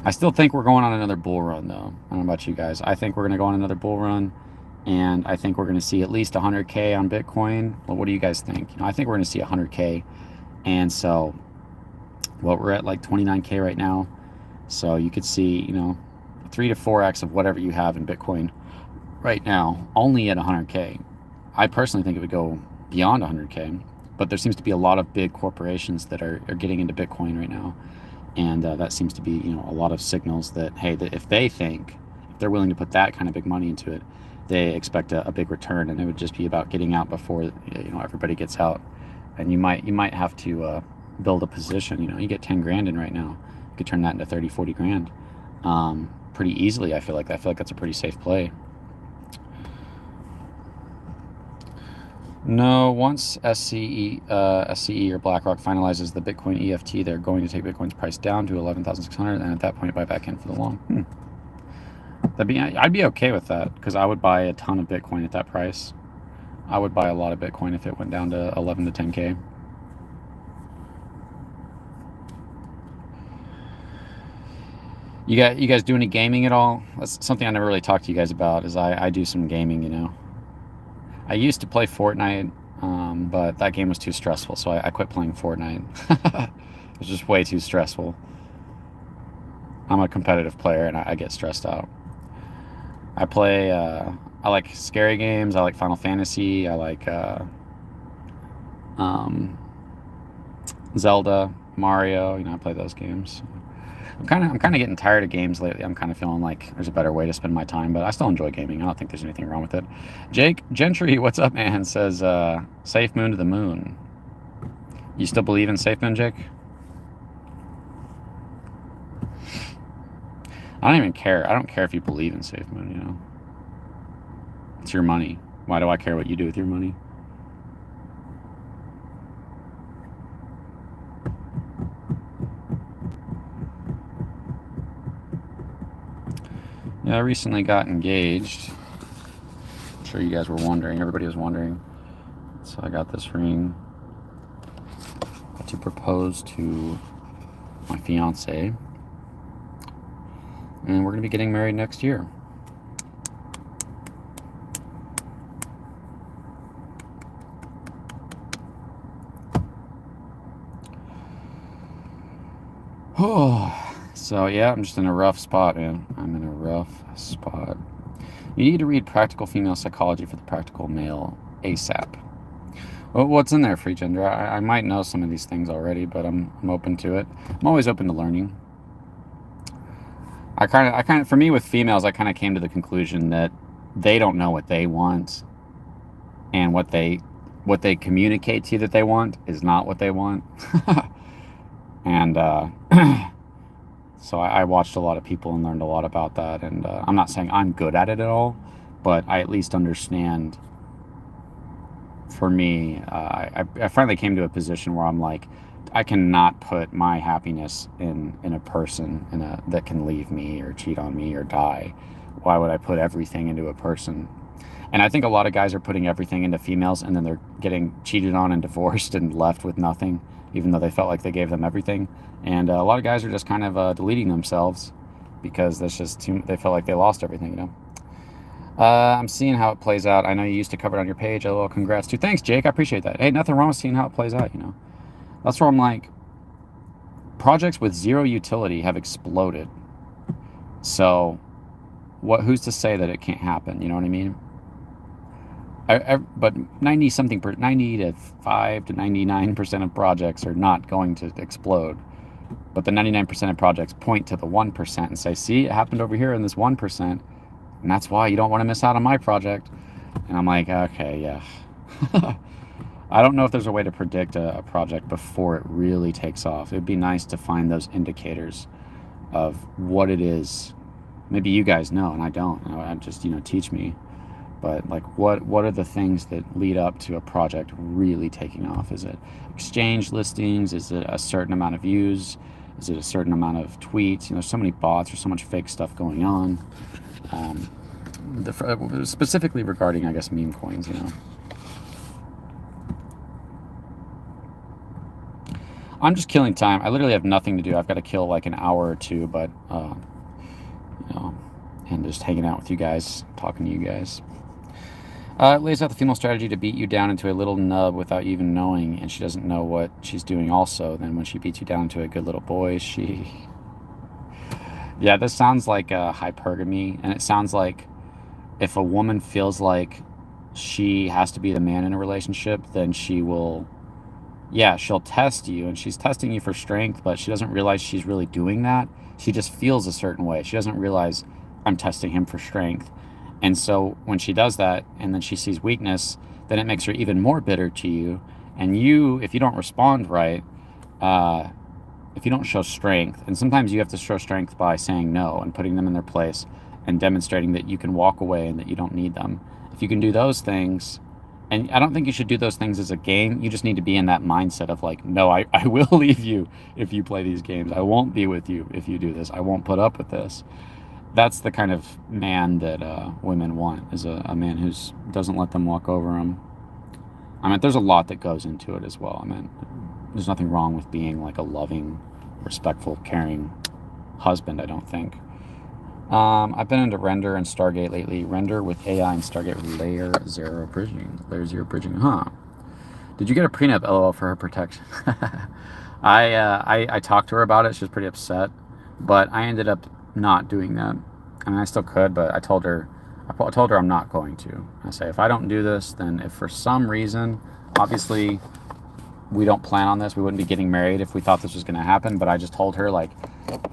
I still think we're going on another bull run, though. I don't know about you guys. I think we're going to go on another bull run, and I think we're going to see at least 100K on Bitcoin. Well, what do you guys think? You know, I think we're going to see 100K, and so, well, we're at like 29K right now. So you could see, you know, 3 to 4x of whatever you have in Bitcoin right now, only at 100K. I personally think it would go beyond 100K, but there seems to be a lot of big corporations that are getting into Bitcoin right now. And that seems to be, you know, a lot of signals that, hey, that if they're willing to put that kind of big money into it, they expect a big return, and it would just be about getting out before, you know, everybody gets out. And you might have to build a position. You know, you get 10 grand in right now, you could turn that into 30, 40 grand pretty easily. I feel like that's a pretty safe play. No, once SCE or BlackRock finalizes the Bitcoin EFT, they're going to take Bitcoin's price down to 11,600, and at that point buy back in for the long. I'd be okay with that, because I would buy a ton of Bitcoin at that price. I would buy a lot of Bitcoin if it went down to 11 to 10K. You guys do any gaming at all? That's something I never really talked to you guys about. Is I do some gaming, you know. I used to play Fortnite but that game was too stressful, so I quit playing Fortnite. It was just way too stressful. I'm a competitive player, and I get stressed out. I play. I like scary games. I like Final Fantasy. I like um, Zelda, Mario. I play those games. I'm kind of getting tired of games lately. I'm kind of feeling like there's a better way to spend my time, but I still enjoy gaming. I don't think there's anything wrong with it. Jake Gentry, what's up, man? Says Safe Moon to the Moon. You still believe in Safe Moon, Jake? I don't even care. I don't care if you believe in Safe Moon. It's your money. Why do I care what you do with your money? Yeah, I recently got engaged. I'm sure you guys were wondering. Everybody was wondering. So I got this ring to propose to my fiance. And we're going to be getting married next year. Oh, so yeah, I'm just in a rough spot, man. I'm in a rough spot. You need to read Practical Female Psychology for the Practical Male ASAP. Well, what's in there, Free Gender? I might know some of these things already, but I'm open to it. I'm always open to learning. For me with females, I kind of came to the conclusion that they don't know what they want, and what they communicate to you that they want is not what they want. And so I watched a lot of people and learned a lot about that. And I'm not saying I'm good at it at all, but I at least understand. For me, I finally came to a position where I'm like, I cannot put my happiness in a person that can leave me or cheat on me or die. Why would I put everything into a person? And I think a lot of guys are putting everything into females, and then they're getting cheated on and divorced and left with nothing, even though they felt like they gave them everything. And a lot of guys are just kind of deleting themselves because that's just they felt like they lost everything. I'm seeing how it plays out. I know you used to cover it on your page. LOL, congrats too. Thanks, Jake. I appreciate that. Hey, nothing wrong with seeing how it plays out. That's where I'm like, projects with zero utility have exploded. So, who's to say that it can't happen? You know what I mean? But 90 to 5 to 99% of projects are not going to explode. But the 99% of projects point to the 1% and say, see, it happened over here in this 1%. And that's why you don't want to miss out on my project. And I'm like, okay, yeah. I don't know if there's a way to predict a project before it really takes off. It'd be nice to find those indicators of what it is. Maybe you guys know, and I don't. I just, teach me. But like, what are the things that lead up to a project really taking off? Is it exchange listings? Is it a certain amount of views? Is it a certain amount of tweets? There's so many bots. There's so much fake stuff going on. Specifically regarding, I guess, meme coins. I'm just killing time. I literally have nothing to do. I've got to kill like an hour or two, but and just hanging out with you guys, talking to you guys. It lays out the female strategy to beat you down into a little nub without you even knowing, and she doesn't know what she's doing also. Then when she beats you down into a good little boy, Yeah, this sounds like hypergamy, and it sounds like if a woman feels like she has to be the man in a relationship, then she'll test you, and she's testing you for strength, but she doesn't realize she's really doing that. She just feels a certain way. She doesn't realize I'm testing him for strength. And so when she does that, and then she sees weakness, then it makes her even more bitter to you. And if you don't respond right, if you don't show strength, and sometimes you have to show strength by saying no and putting them in their place and demonstrating that you can walk away and that you don't need them. If you can do those things, and I don't think you should do those things as a game. You just need to be in that mindset of like, no, I will leave you if you play these games. I won't be with you if you do this. I won't put up with this. That's the kind of man that women want, is a man who doesn't let them walk over them. I mean, there's a lot that goes into it as well. I mean, there's nothing wrong with being like a loving, respectful, caring husband, I don't think. I've been into Render and Stargate lately. Render with AI and Stargate Layer 0 bridging. Layer 0 bridging, huh? Did you get a prenup? LOL for her protection. I talked to her about it. She was pretty upset, but I ended up not doing that. I mean, I still could, but I told her I'm not going to. I say, if I don't do this, then if for some reason, obviously we don't plan on this, we wouldn't be getting married if we thought this was going to happen. But I just told her, like,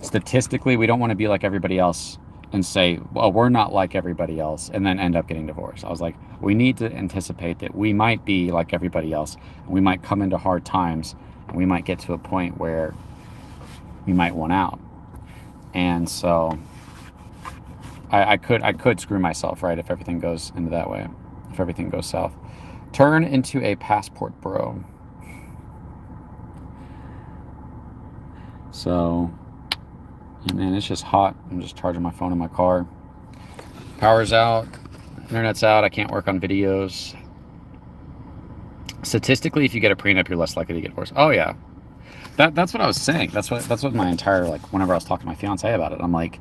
statistically, we don't want to be like everybody else and say, well, we're not like everybody else, and then end up getting divorced. I was like, we need to anticipate that we might be like everybody else, and we might come into hard times, and we might get to a point where we might want out. And so I could screw myself, right, if everything goes into that way, if everything goes south. Turn into a passport bro. So, man, it's just hot. I'm just charging my phone in my car. Power's out, internet's out. I can't work on videos. Statistically, if you get a prenup, you're less likely to get divorced. Oh yeah, that's what I was saying. That's what my entire, like, whenever I was talking to my fiance about it, I'm like,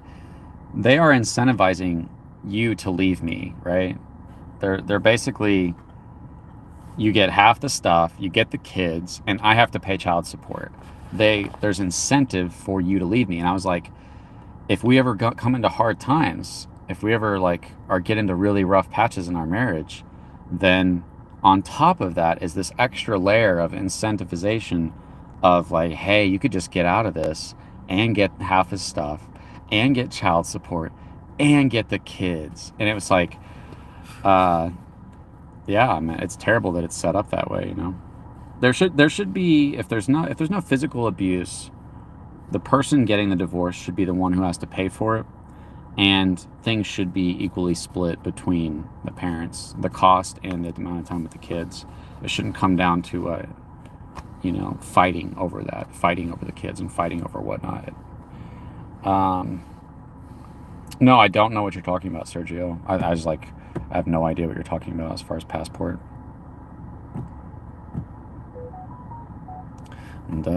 they are incentivizing you to leave me, right? They're basically, you get half the stuff, you get the kids, and I have to pay child support. There's incentive for you to leave me. And I was like, if we ever come into hard times, if we ever get into really rough patches in our marriage, then on top of that is this extra layer of incentivization of like, hey, you could just get out of this and get half his stuff and get child support and get the kids. And it was like, yeah, man, it's terrible that it's set up that way, you know. There should be, if there's no physical abuse, the person getting the divorce should be the one who has to pay for it, and things should be equally split between the parents, the cost and the amount of time with the kids. It shouldn't come down to fighting over the kids and fighting over whatnot. No, I don't know what you're talking about, Sergio. I was like, I have no idea what you're talking about as far as passport. It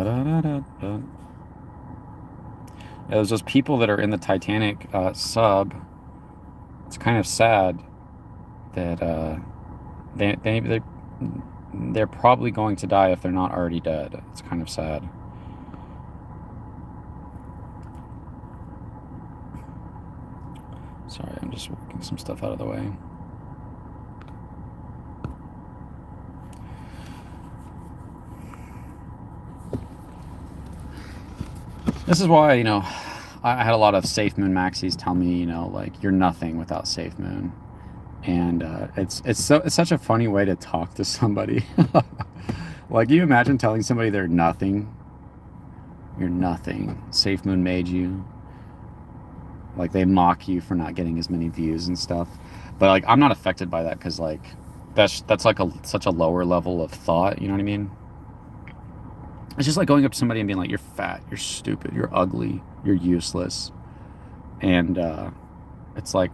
was just people that are in the Titanic sub. It's kind of sad that they're probably going to die if they're not already dead. It's kind of sad. Sorry, I'm just working some stuff out of the way. This is why, I had a lot of Safe Moon maxis tell me, like, you're nothing without Safe Moon. And it's such a funny way to talk to somebody. Like, you imagine telling somebody they're nothing. You're nothing. Safe Moon made you. Like, they mock you for not getting as many views and stuff. But, like, I'm not affected by that because, like, that's like such a lower level of thought, you know what I mean? It's just like going up to somebody and being like, you're fat, you're stupid, you're ugly, you're useless. And it's like,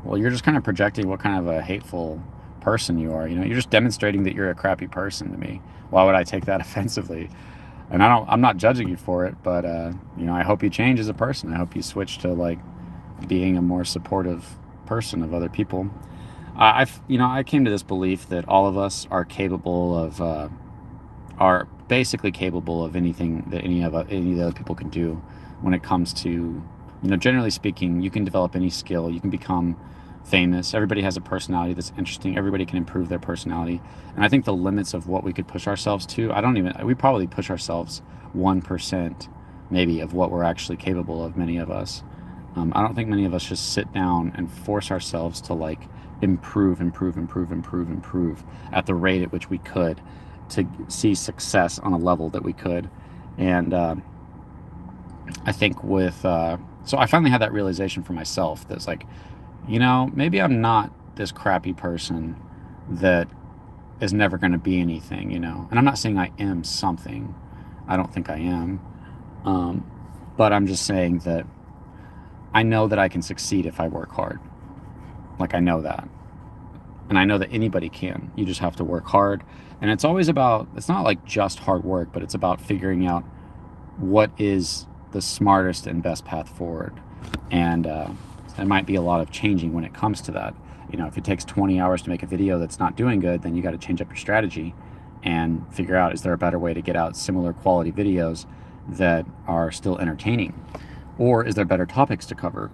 well, you're just kind of projecting what kind of a hateful person you are. You're just demonstrating that you're a crappy person to me. Why would I take that offensively? And I'm not judging you for it, but I hope you change as a person. I hope you switch to like being a more supportive person of other people. I came to this belief that all of us are capable of are basically capable of anything that any of the other people can do when it comes to, generally speaking, you can develop any skill, you can become famous. Everybody has a personality that's interesting. Everybody can improve their personality. And I think the limits of what we could push ourselves to, we probably push ourselves 1% maybe of what we're actually capable of, many of us. I don't think many of us just sit down and force ourselves to like improve at the rate at which we could to see success on a level that we could. And I think so I finally had that realization for myself that's like, maybe I'm not this crappy person that is never going to be anything, and I'm not saying I am something. I don't think I am. But I'm just saying that I know that I can succeed if I work hard. Like, I know that. And I know that anybody can. You just have to work hard. And it's always it's not like just hard work, but it's about figuring out what is the smartest and best path forward. And there might be a lot of changing when it comes to that. If it takes 20 hours to make a video that's not doing good, then you got to change up your strategy. and figure out, is there a better way to get out similar quality videos that are still entertaining? Or is there better topics to cover?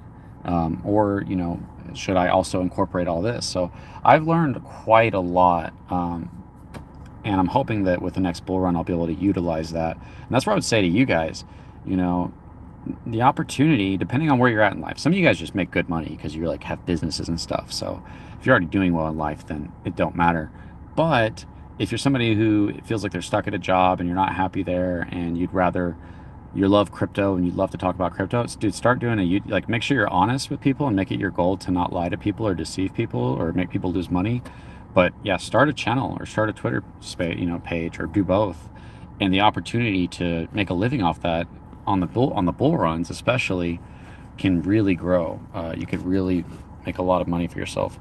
Or, should I also incorporate all this? So I've learned quite a lot. And I'm hoping that with the next bull run, I'll be able to utilize that. And that's what I would say to you guys, you know, the opportunity, depending on where you're at in life. Some of you guys just make good money because you're like have businesses and stuff. So if you're already doing well in life, then it don't matter. But if you're somebody who feels like they're stuck at a job and you're not happy there, and you love crypto and you'd love to talk about crypto, dude, start doing like, make sure you're honest with people and make it your goal to not lie to people or deceive people or make people lose money. But yeah, start a channel or start a Twitter page, or do both. And the opportunity to make a living off that on the bull runs especially can really grow. You could really make a lot of money for yourself.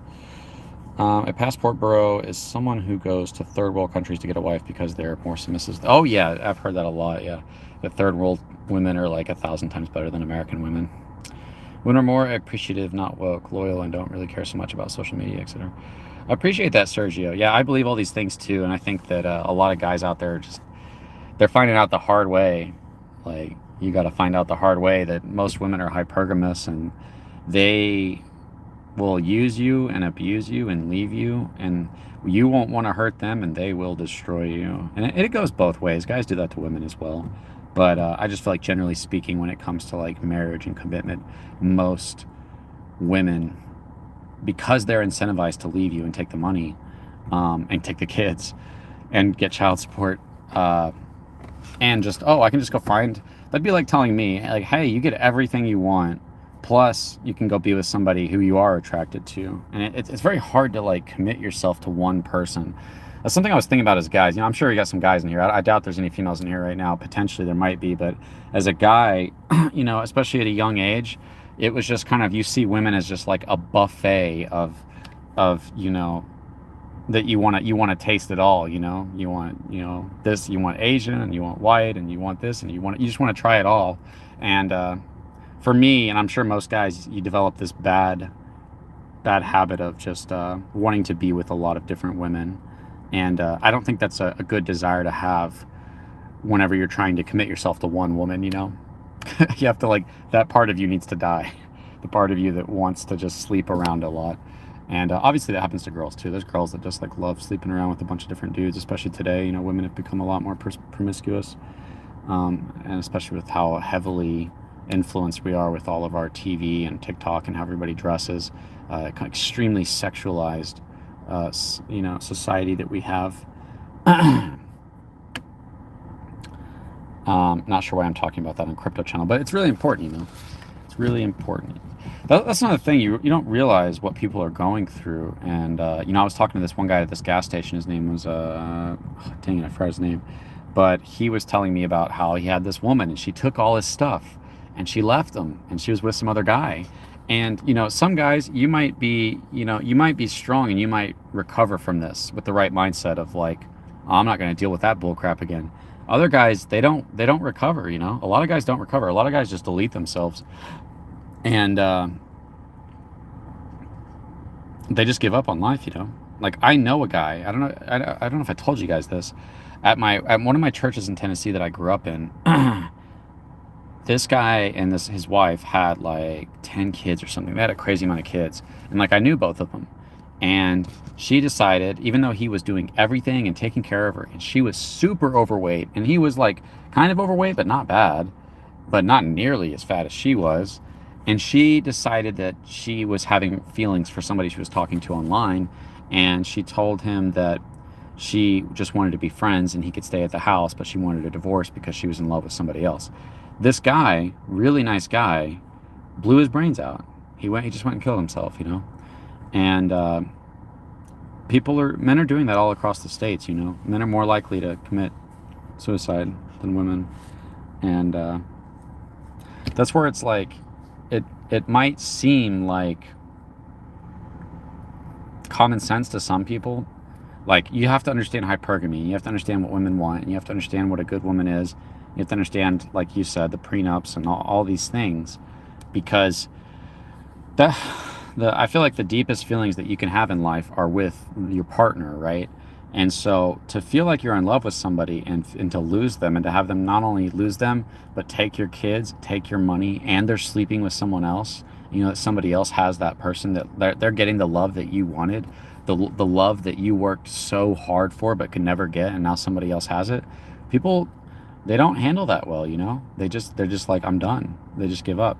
A passport bro is someone who goes to third world countries to get a wife because they're more submissive. Oh yeah, I've heard that a lot. Yeah, the third world women are like 1,000 times better than American women. Women are more appreciative, not woke, loyal, and don't really care so much about social media, etc. I appreciate that, Sergio. Yeah, I believe all these things too, and I think that a lot of guys out there they're finding out the hard way. Like, you got to find out the hard way that most women are hypergamous, and they will use you and abuse you and leave you, and you won't want to hurt them, and they will destroy you. And it goes both ways. Guys do that to women as well. But I just feel like, generally speaking, when it comes to like marriage and commitment, most women, because they're incentivized to leave you and take the money, and take the kids and get child support, and just, I can just go find, that'd be like telling me, like, hey, you get everything you want, plus you can go be with somebody who you are attracted to. And it's very hard to like commit yourself to one person. That's something I was thinking about as guys. I'm sure you got some guys in here. I doubt there's any females in here right now. Potentially there might be, but as a guy, especially at a young age, it was just kind of, you see women as just like a buffet of that you want to taste it all. You want this, you want Asian, and you want white, and you want this, and you just want to try it all. And for me, and I'm sure most guys, you develop this bad habit of just wanting to be with a lot of different women. And I don't think that's a good desire to have whenever you're trying to commit yourself to one woman. You have to, like, that part of you needs to die. The part of you that wants to just sleep around a lot. And obviously that happens to girls too. There's girls that just like love sleeping around with a bunch of different dudes, especially today. Women have become a lot more promiscuous, and especially with how heavily influenced we are with all of our TV and TikTok and how everybody dresses, extremely sexualized, society that we have. Not sure why I'm talking about that on Crypto Channel, but it's really important. It's really important. That's another thing. You don't realize what people are going through. And I was talking to this one guy at this gas station. His name was dang it, I forgot his name, but he was telling me about how he had this woman and she took all his stuff and she left him and she was with some other guy. And some guys, you might be strong and you might recover from this with the right mindset of like, I'm not going to deal with that bull crap again. Other guys, they don't recover. A lot of guys don't recover. A lot of guys just delete themselves. And they just give up on life. Like, I know a guy, I don't know if I told you guys this, at one of my churches in Tennessee that I grew up in. This guy and his wife had like 10 kids or something. They had a crazy amount of kids, and like, I knew both of them. And she decided, even though he was doing everything and taking care of her, and she was super overweight, and he was like kind of overweight but not bad, but not nearly as fat as she was. And she decided that she was having feelings for somebody she was talking to online, and she told him that she just wanted to be friends and he could stay at the house, but she wanted a divorce because she was in love with somebody else. This guy, really nice guy, blew his brains out. He just went and killed himself, And men are doing that all across the states. Men are more likely to commit suicide than women. And that's where it's like, it might seem like common sense to some people. Like, you have to understand hypergamy. You have to understand what women want. And you have to understand what a good woman is. You have to understand, like you said, the prenups and all these things. Because I feel like the deepest feelings that you can have in life are with your partner, right? And so to feel like you're in love with somebody and to lose them, and to have them not only lose them, but take your kids, take your money, and they're sleeping with someone else, you know, that somebody else has that person, that they're getting the love that you wanted, the love that you worked so hard for but could never get, and now somebody else has it. People, they don't handle that well, you know? They're just like, I'm done. They just give up.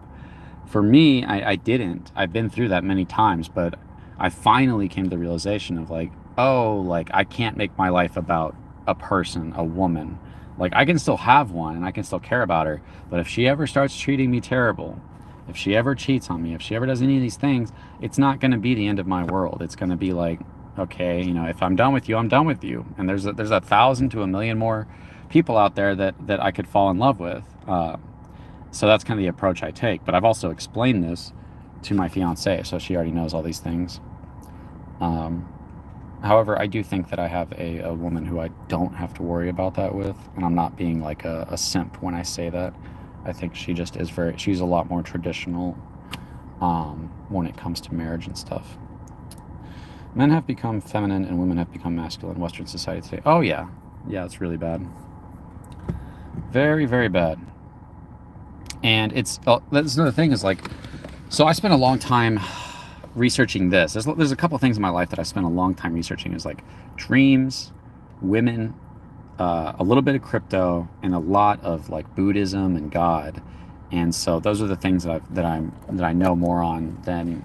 For me, I didn't. I've been through that many times, but I finally came to the realization of like, oh, like I can't make my life about a person, a woman. Like I can still have one and I can still care about her, but if she ever starts treating me terrible, if she ever cheats on me, if she ever does any of these things, it's not going to be the end of my world. It's going to be like, okay, you know, if I'm done with you, I'm done with you. And there's 1,000 to 1,000,000 more people out there that I could fall in love with. So that's kind of the approach I take. But I've also explained this to my fiance, so she already knows all these things. However, I do think that I have a woman who I don't have to worry about that with, and I'm not being like a simp when I say that. I think she just is she's a lot more traditional when it comes to marriage and stuff. Men have become feminine and women have become masculine in Western society today. Oh yeah, yeah, it's really bad. Very, very bad. And that's another thing is like, so I spent a long time researching this. There's a couple things in my life that I spent a long time researching. Is like dreams, women, a little bit of crypto, and a lot of like Buddhism and God. And so those are the things that I know more on than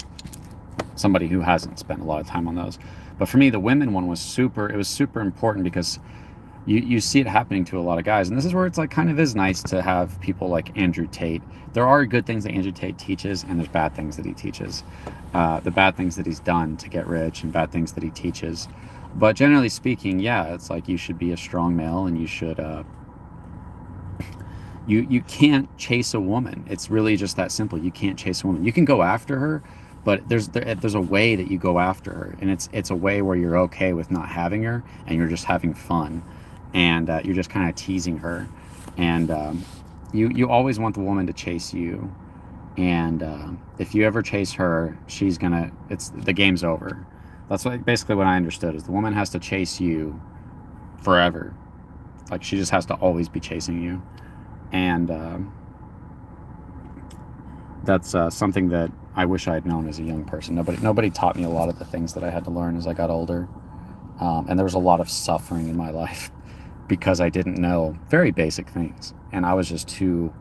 somebody who hasn't spent a lot of time on those. But for me, the women one was super important because you see it happening to a lot of guys, and this is where it's like kind of is nice to have people like Andrew Tate. There are good things that Andrew Tate teaches, and there's bad things that he teaches. The bad things that he's done to get rich, and bad things that he teaches. But generally speaking, yeah, it's like you should be a strong male, and you should you can't chase a woman. It's really just that simple. You can't chase a woman. You can go after her, but there's a way that you go after her, and it's a way where you're okay with not having her, and you're just having fun, and you're just kind of teasing her, and you always want the woman to chase you, and if you ever chase her, the game's over. That's basically what I understood, is the woman has to chase you forever. Like she just has to always be chasing you, and that's something that I wish I had known as a young person. Nobody taught me a lot of the things that I had to learn as I got older, and there was a lot of suffering in my life because I didn't know very basic things, and I was just too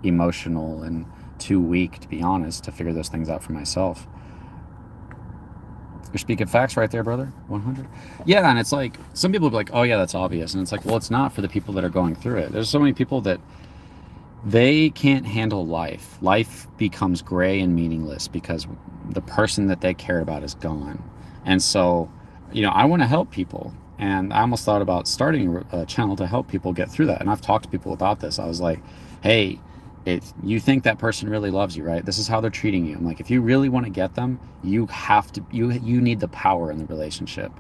emotional and too weak, to be honest, to figure those things out for myself. You're speaking facts right there, brother. 100. Yeah, and it's like some people be like, "Oh yeah, that's obvious," and it's like, well, it's not for the people that are going through it. There's so many people that they can't handle life. Life becomes gray and meaningless because the person that they cared about is gone. And so, you know, I want to help people. And I almost thought about starting a channel to help people get through that. And I've talked to people about this. I was like, hey, if you think that person really loves you, right? This is how they're treating you. I'm like, if you really want to get them, you have to, you need the power in the relationship.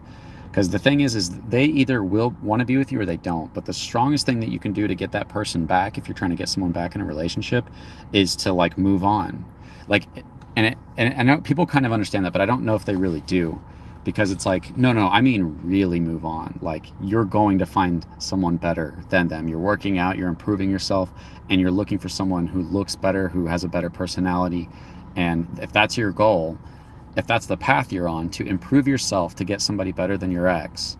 Because the thing is they either will want to be with you or they don't. But the strongest thing that you can do to get that person back, if you're trying to get someone back in a relationship, is to like move on. Like, and I know people kind of understand that, but I don't know if they really do. Because it's like, no, I mean really move on. Like you're going to find someone better than them. You're working out, you're improving yourself, and you're looking for someone who looks better, who has a better personality. And if that's your goal, if that's the path you're on, to improve yourself to get somebody better than your ex,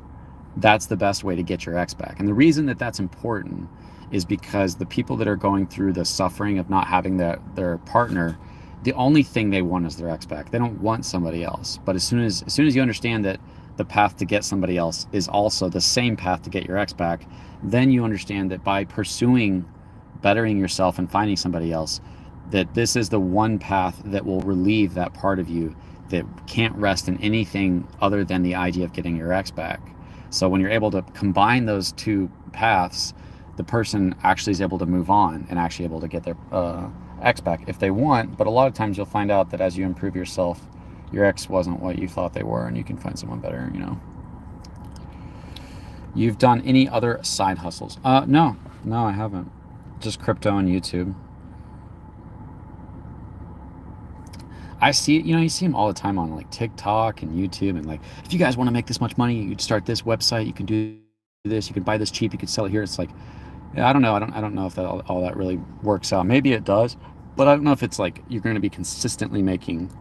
that's the best way to get your ex back. And the reason that that's important is because the people that are going through the suffering of not having their partner, the only thing they want is their ex back. They don't want somebody else. But as soon as you understand that the path to get somebody else is also the same path to get your ex back, then you understand that by pursuing bettering yourself and finding somebody else, that this is the one path that will relieve that part of you that can't rest in anything other than the idea of getting your ex back. So when you're able to combine those two paths, the person actually is able to move on and actually able to get their ex back if they want. But a lot of times you'll find out that as you improve yourself, your ex wasn't what you thought they were, and you can find someone better, you know. You've done any other side hustles? No, I haven't. Just crypto and YouTube. I see it, you see them all the time on like TikTok and YouTube, and like, if you guys want to make this much money, you start this website, you can do this, you can buy this cheap, you can sell it here. It's like, yeah, I don't know. I don't know if that all that really works out. Maybe it does, but I don't know if it's like you're going to be consistently making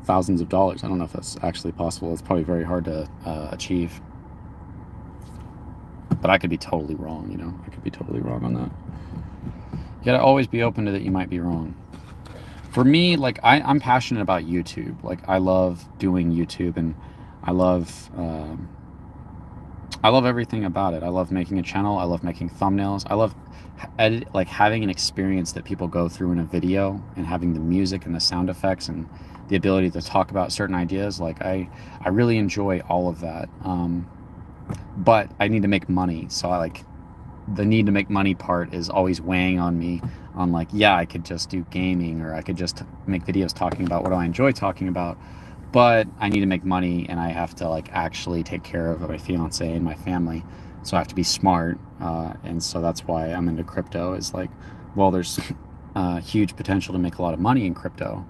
thousands of dollars. I don't know if that's actually possible. It's probably very hard to achieve. But I could be totally wrong, I could be totally wrong on that. You gotta always be open to that you might be wrong. For me, like I'm passionate about YouTube. Like I love doing YouTube, and I love everything about it. I love making a channel. I love making thumbnails. I love like having an experience that people go through in a video, and having the music and the sound effects and the ability to talk about certain ideas. Like I really enjoy all of that. But I need to make money, so the need to make money part is always weighing on me, on like, yeah, I could just do gaming, or I could just make videos talking about what I enjoy talking about, but I need to make money, and I have to like actually take care of my fiance and my family, so I have to be smart, and so that's why I'm into crypto. Is like, well, there's huge potential to make a lot of money in crypto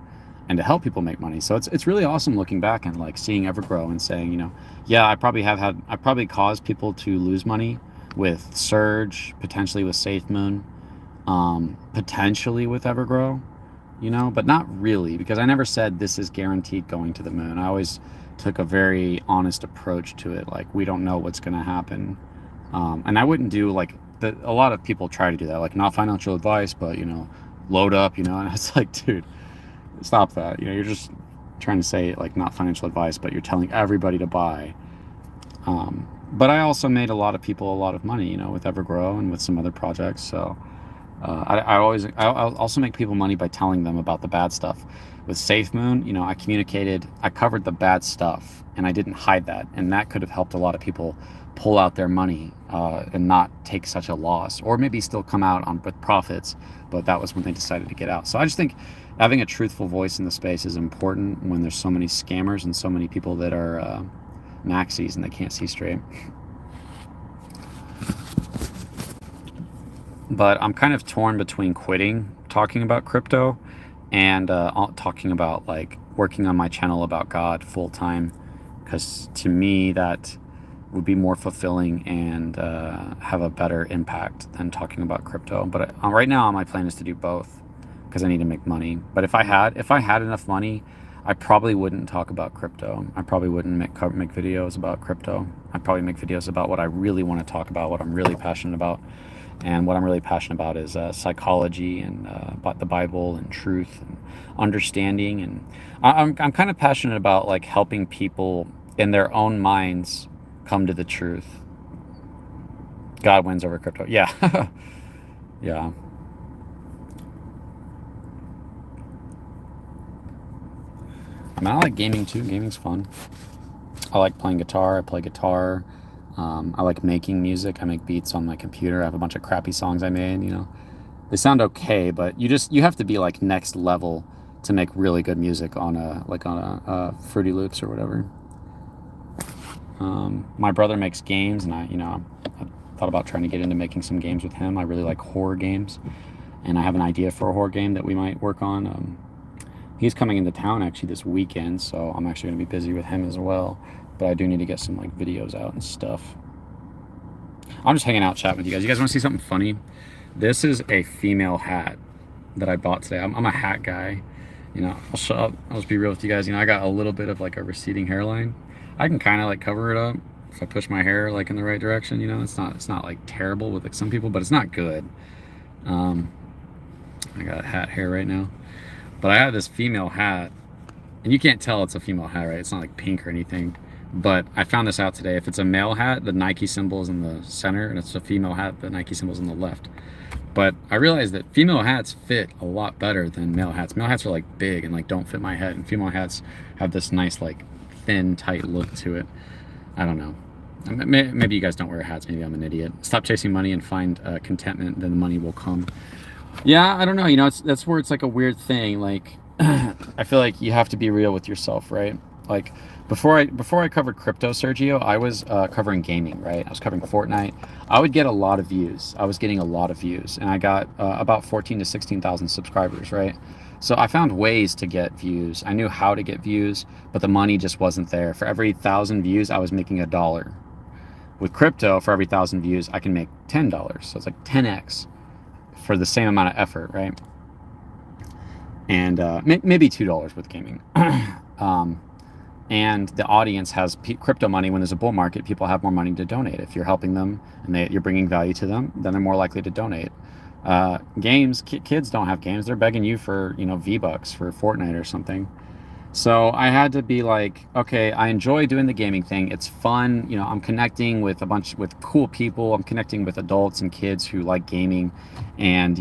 and to help people make money. So it's really awesome looking back and like seeing Evergrow and saying, yeah, I probably caused people to lose money with Surge, potentially with SafeMoon, potentially with Evergrow, but not really, because I never said this is guaranteed going to the moon. I always took a very honest approach to it. Like, we don't know what's going to happen. And I wouldn't do like a lot of people try to do that, like not financial advice, but load up, and it's like, dude, stop that. You're just trying to say like not financial advice, but you're telling everybody to buy. But I also made a lot of people a lot of money, with Evergrow and with some other projects. So I'll also make people money by telling them about the bad stuff. With SafeMoon, I covered the bad stuff, and I didn't hide that, and that could have helped a lot of people pull out their money and not take such a loss, or maybe still come out with profits. But that was when they decided to get out. So I just think having a truthful voice in the space is important when there's so many scammers and so many people that are maxis and they can't see straight. But I'm kind of torn between quitting talking about crypto and talking about like working on my channel about God full time, because to me that would be more fulfilling and have a better impact than talking about crypto. But right now my plan is to do both, because I need to make money. But if I had enough money, I probably wouldn't talk about crypto. I probably wouldn't make videos about crypto. I'd probably make videos about what I really want to talk about, what I'm really passionate about. And what I'm really passionate about is psychology and about the Bible and truth and understanding. And I'm kind of passionate about like helping people in their own minds come to the truth. God wins over crypto. Yeah. Yeah. I mean, I like gaming too. Gaming's fun. I like playing guitar. I play guitar. I like making music. I make beats on my computer. I have a bunch of crappy songs I made. They sound okay, but you have to be like next level to make really good music on a Fruity Loops or whatever. My brother makes games, and I thought about trying to get into making some games with him. I really like horror games, and I have an idea for a horror game that we might work on. He's coming into town actually this weekend, so I'm actually going to be busy with him as well. But I do need to get some like videos out and stuff. I'm just hanging out chatting with you guys. You guys want to see something funny? This is a female hat that I bought today. I'm a hat guy. I'll shut up. I'll just be real with you guys. I got a little bit of like a receding hairline. I can kind of like cover it up if I push my hair like in the right direction. It's not like terrible with like some people, but it's not good. I got hat hair right now. But I have this female hat, and you can't tell it's a female hat, right? It's not like pink or anything. But I found this out today. If it's a male hat, the Nike symbol is in the center, and it's a female hat, the Nike symbol is in the left. But I realized that female hats fit a lot better than male hats. Male hats are like big and like don't fit my head, and female hats have this nice like thin, tight look to it. I don't know. Maybe you guys don't wear hats. Maybe I'm an idiot. Stop chasing money and find contentment, then the money will come. Yeah, I don't know. That's where it's like a weird thing. Like, I feel like you have to be real with yourself, right? Like, before I covered crypto, Sergio, I was covering gaming, right? I was covering Fortnite. I would get a lot of views. I was getting a lot of views, and I got about 14 to 16,000 subscribers, right? So I found ways to get views. I knew how to get views, but the money just wasn't there. For every 1,000 views, I was making $1. With crypto, for every 1,000 views, I can make $10. So it's like 10x for the same amount of effort, right? And maybe $2 with gaming. um, and the audience has crypto money. When there's a bull market, people have more money to donate. If you're helping them and you're bringing value to them, then they're more likely to donate. Games, kids don't have games. They're begging you for, V-Bucks for Fortnite or something. So I had to be like, okay, I enjoy doing the gaming thing. It's fun. I'm connecting with with cool people. I'm connecting with adults and kids who like gaming and,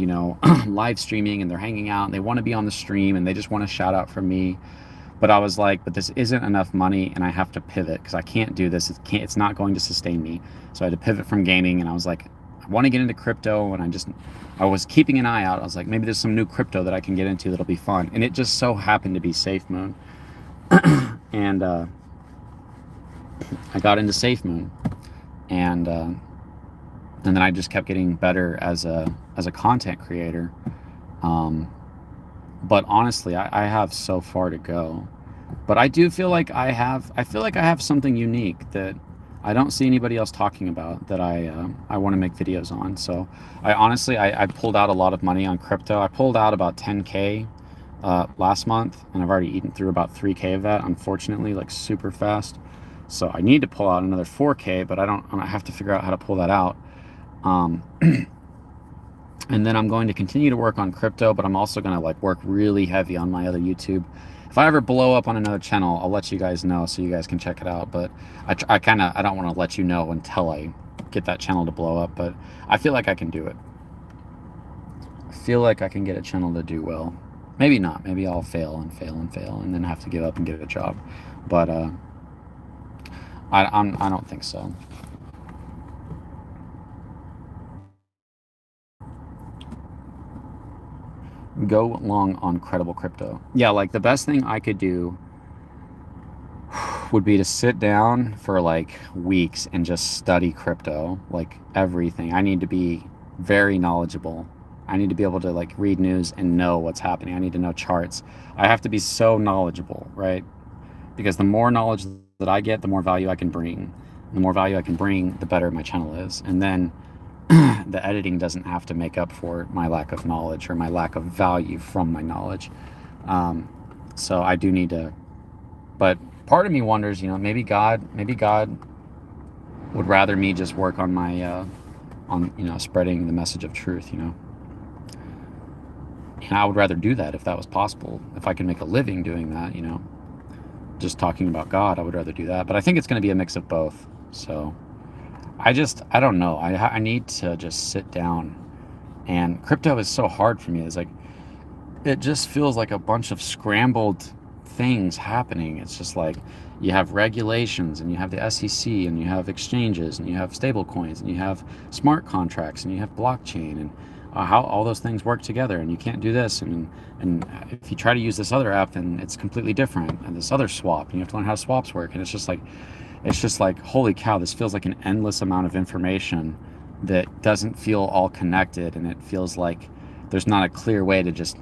live streaming, and they're hanging out and they want to be on the stream and they just want a shout out from me. But I was like, but this isn't enough money and I have to pivot because I can't do this. It's not going to sustain me. So I had to pivot from gaming, and I was like, I want to get into crypto, and I was keeping an eye out. I was like, maybe there's some new crypto that I can get into that'll be fun. And it just so happened to be SafeMoon. And I got into SafeMoon, and then I just kept getting better as a content creator. But honestly, I have so far to go. But I do feel like I feel like I have something unique that I don't see anybody else talking about that I want to make videos on. So I honestly, I pulled out a lot of money on crypto. I pulled out about 10K last month, and I've already eaten through about 3K of that, unfortunately, like super fast. So I need to pull out another 4K, but I have to figure out how to pull that out. Um, and then I'm going to continue to work on crypto, but I'm also going to like work really heavy on my other YouTube. If I ever blow up on another channel, I'll let you guys know so you guys can check it out. But I don't want to let you know until I get that channel to blow up, but I feel like I can do it. I feel like I can get a channel to do well. Maybe not. Maybe I'll fail and fail and fail and then have to give up and get a job. But I don't think so. Go long on credible crypto. Yeah, like the best thing I could do would be to sit down for like weeks and just study crypto, like everything. I need to be very knowledgeable. I need to be able to like read news and know what's happening. I need to know charts. I have to be so knowledgeable, right? Because the more knowledge that I get, the more value I can bring. The more value I can bring, the better my channel is. And then the editing doesn't have to make up for my lack of knowledge or my lack of value from my knowledge. So I do need to, but part of me wonders, maybe God would rather me just work on my, spreading the message of truth, And I would rather do that if that was possible. If I could make a living doing that, just talking about God, I would rather do that. But I think it's going to be a mix of both. So I don't know. I need to just sit down, and crypto is so hard for me. It's like, it just feels like a bunch of scrambled things happening. It's just like you have regulations, and you have the SEC, and you have exchanges, and you have stable coins, and you have smart contracts, and you have blockchain, and how all those things work together. And you can't do this, and if you try to use this other app, then it's completely different, and this other swap, and you have to learn how swaps work. And it's just like, holy cow, this feels like an endless amount of information that doesn't feel all connected, and it feels like there's not a clear way to just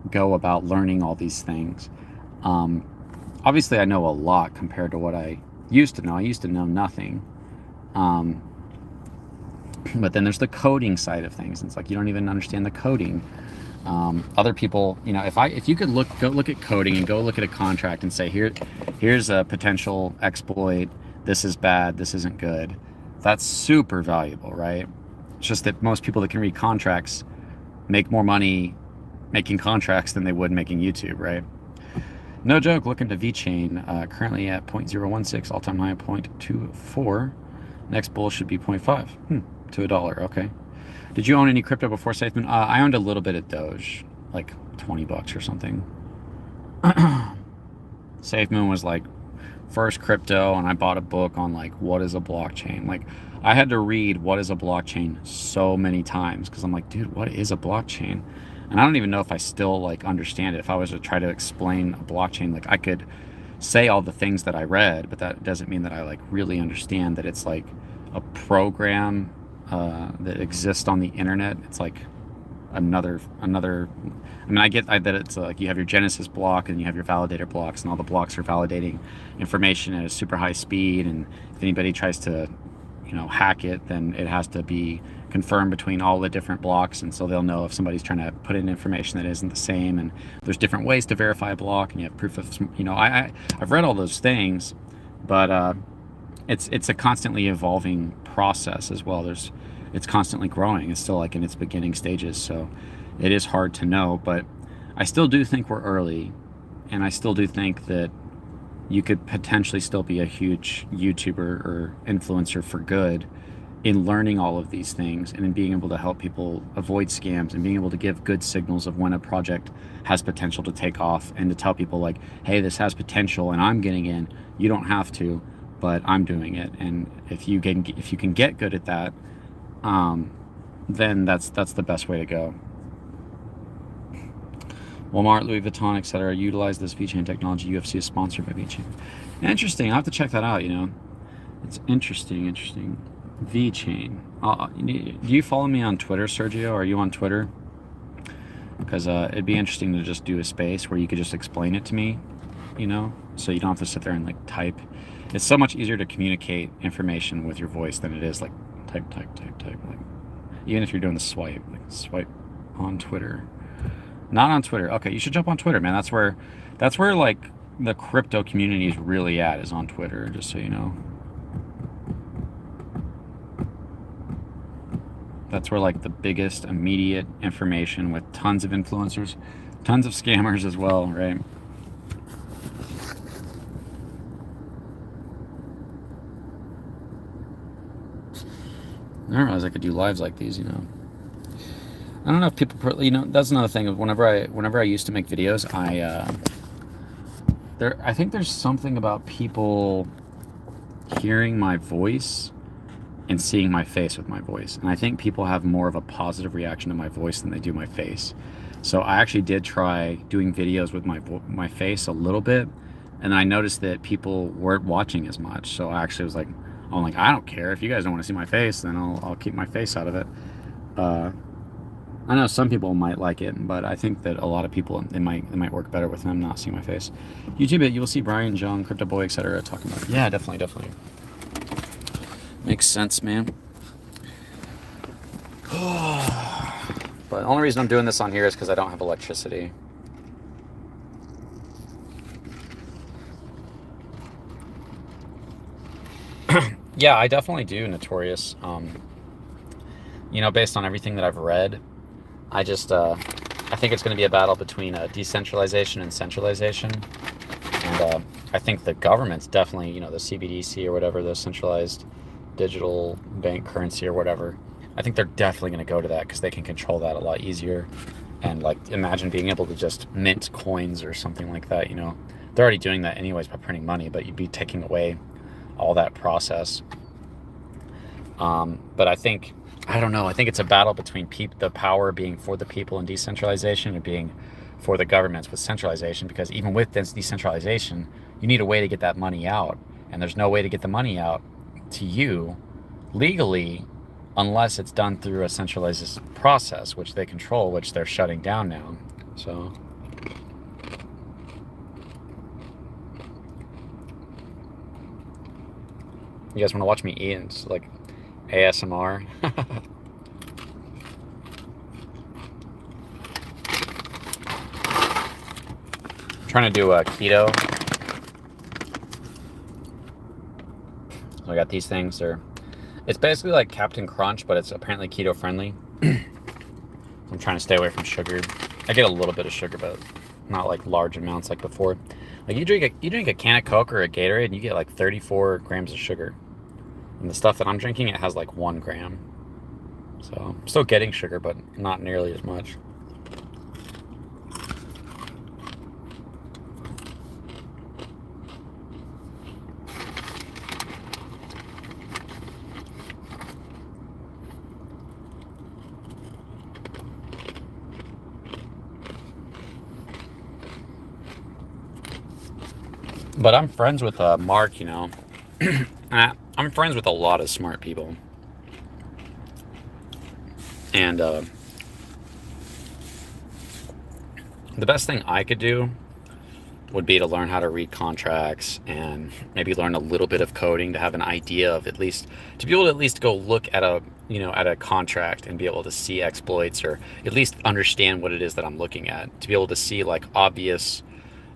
go about learning all these things. Obviously, I know a lot compared to what I used to know. I used to know nothing. But then there's the coding side of things. It's like you don't even understand the coding. Other people, if you could go look at coding and go look at a contract and say, here's a potential exploit. This is bad. This isn't good. That's super valuable, right? It's just that most people that can read contracts make more money making contracts than they would making YouTube, right? No joke. Look into VeChain, currently at 0.016, all-time high at 0.24. Next bull should be 0.5 to $1. Okay. Did you own any crypto before SafeMoon? I owned a little bit of Doge, like $20 or something. SafeMoon was like first crypto, and I bought a book on like what is a blockchain. Like I had to read what is a blockchain so many times because I'm like, dude, what is a blockchain? And I don't even know if I still like understand it. If I was to try to explain a blockchain, like I could say all the things that I read, but that doesn't mean that I like really understand that it's like a program that exists on the internet. It's like another. I mean, I get that it's like you have your Genesis block and you have your validator blocks, and all the blocks are validating information at a super high speed. And if anybody tries to, hack it, then it has to be confirmed between all the different blocks, and so they'll know if somebody's trying to put in information that isn't the same. And there's different ways to verify a block, and you have proof of, I've read all those things, but it's a constantly evolving process as well. It's constantly growing. It's still like in its beginning stages, so it is hard to know. But I still do think we're early, and I still do think that you could potentially still be a huge YouTuber or influencer for good in learning all of these things and in being able to help people avoid scams and being able to give good signals of when a project has potential to take off, and to tell people like, hey, this has potential and I'm getting in. You don't have to, but I'm doing it. And if you can get good at that, then that's the best way to go. Walmart, Louis Vuitton, etc. utilize this VeChain technology. UFC is sponsored by VeChain. Interesting. I'll have to check that out. It's interesting. VeChain. Do you follow me on Twitter, Sergio? Are you on Twitter? Because it'd be interesting to just do a space where you could just explain it to me, so you don't have to sit there and like type. It's so much easier to communicate information with your voice than it is like type. Like, even if you're doing the swipe on Twitter. Not on Twitter. Okay, you should jump on Twitter, man. That's where like the crypto community is really at, is on Twitter, just so you know. That's where like the biggest immediate information, with tons of influencers, tons of scammers as well, right? I didn't realize I could do lives like these, I don't know if people, that's another thing. Whenever I used to make videos, I think there's something about people hearing my voice and seeing my face with my voice, and I think people have more of a positive reaction to my voice than they do my face. So I actually did try doing videos with my face a little bit, and I noticed that people weren't watching as much. So I actually was like, I don't care if you guys don't want to see my face, then I'll keep my face out of it. I know some people might like it, but I think that a lot of people, it might work better with them not seeing my face. YouTube it, you will see Brian, John, Crypto Boy, etc. talking about it. Yeah, definitely. Makes sense, man. But the only reason I'm doing this on here is because I don't have electricity. Yeah, I definitely do, Notorious. Based on everything that I've read, I think it's going to be a battle between decentralization and centralization. And I think the government's definitely, the CBDC or whatever, the centralized digital bank currency or whatever, I think they're definitely going to go to that because they can control that a lot easier. And like, imagine being able to just mint coins or something like that. They're already doing that anyways by printing money, but you'd be taking away all that process. But I don't know. I think it's a battle between the power being for the people in decentralization and being for the governments with centralization, because even with this decentralization, you need a way to get that money out. And there's no way to get the money out to you legally unless it's done through a centralized process, which they control, which they're shutting down now. So you guys want to watch me eat? It's like ASMR. Trying to do a keto. So I got these things. It's basically like Captain Crunch, but it's apparently keto friendly. I'm trying to stay away from sugar. I get a little bit of sugar, but not like large amounts like before. Like you drink a can of Coke or a Gatorade and you get like 34 grams of sugar. And the stuff that I'm drinking, it has like 1 gram. So I'm still getting sugar, but not nearly as much. But I'm friends with Mark, I'm friends with a lot of smart people. And The best thing I could do would be to learn how to read contracts and maybe learn a little bit of coding to have an idea of, at least to be able to at least go look at a, at a contract and be able to see exploits, or at least understand what it is that I'm looking at, to be able to see like obvious,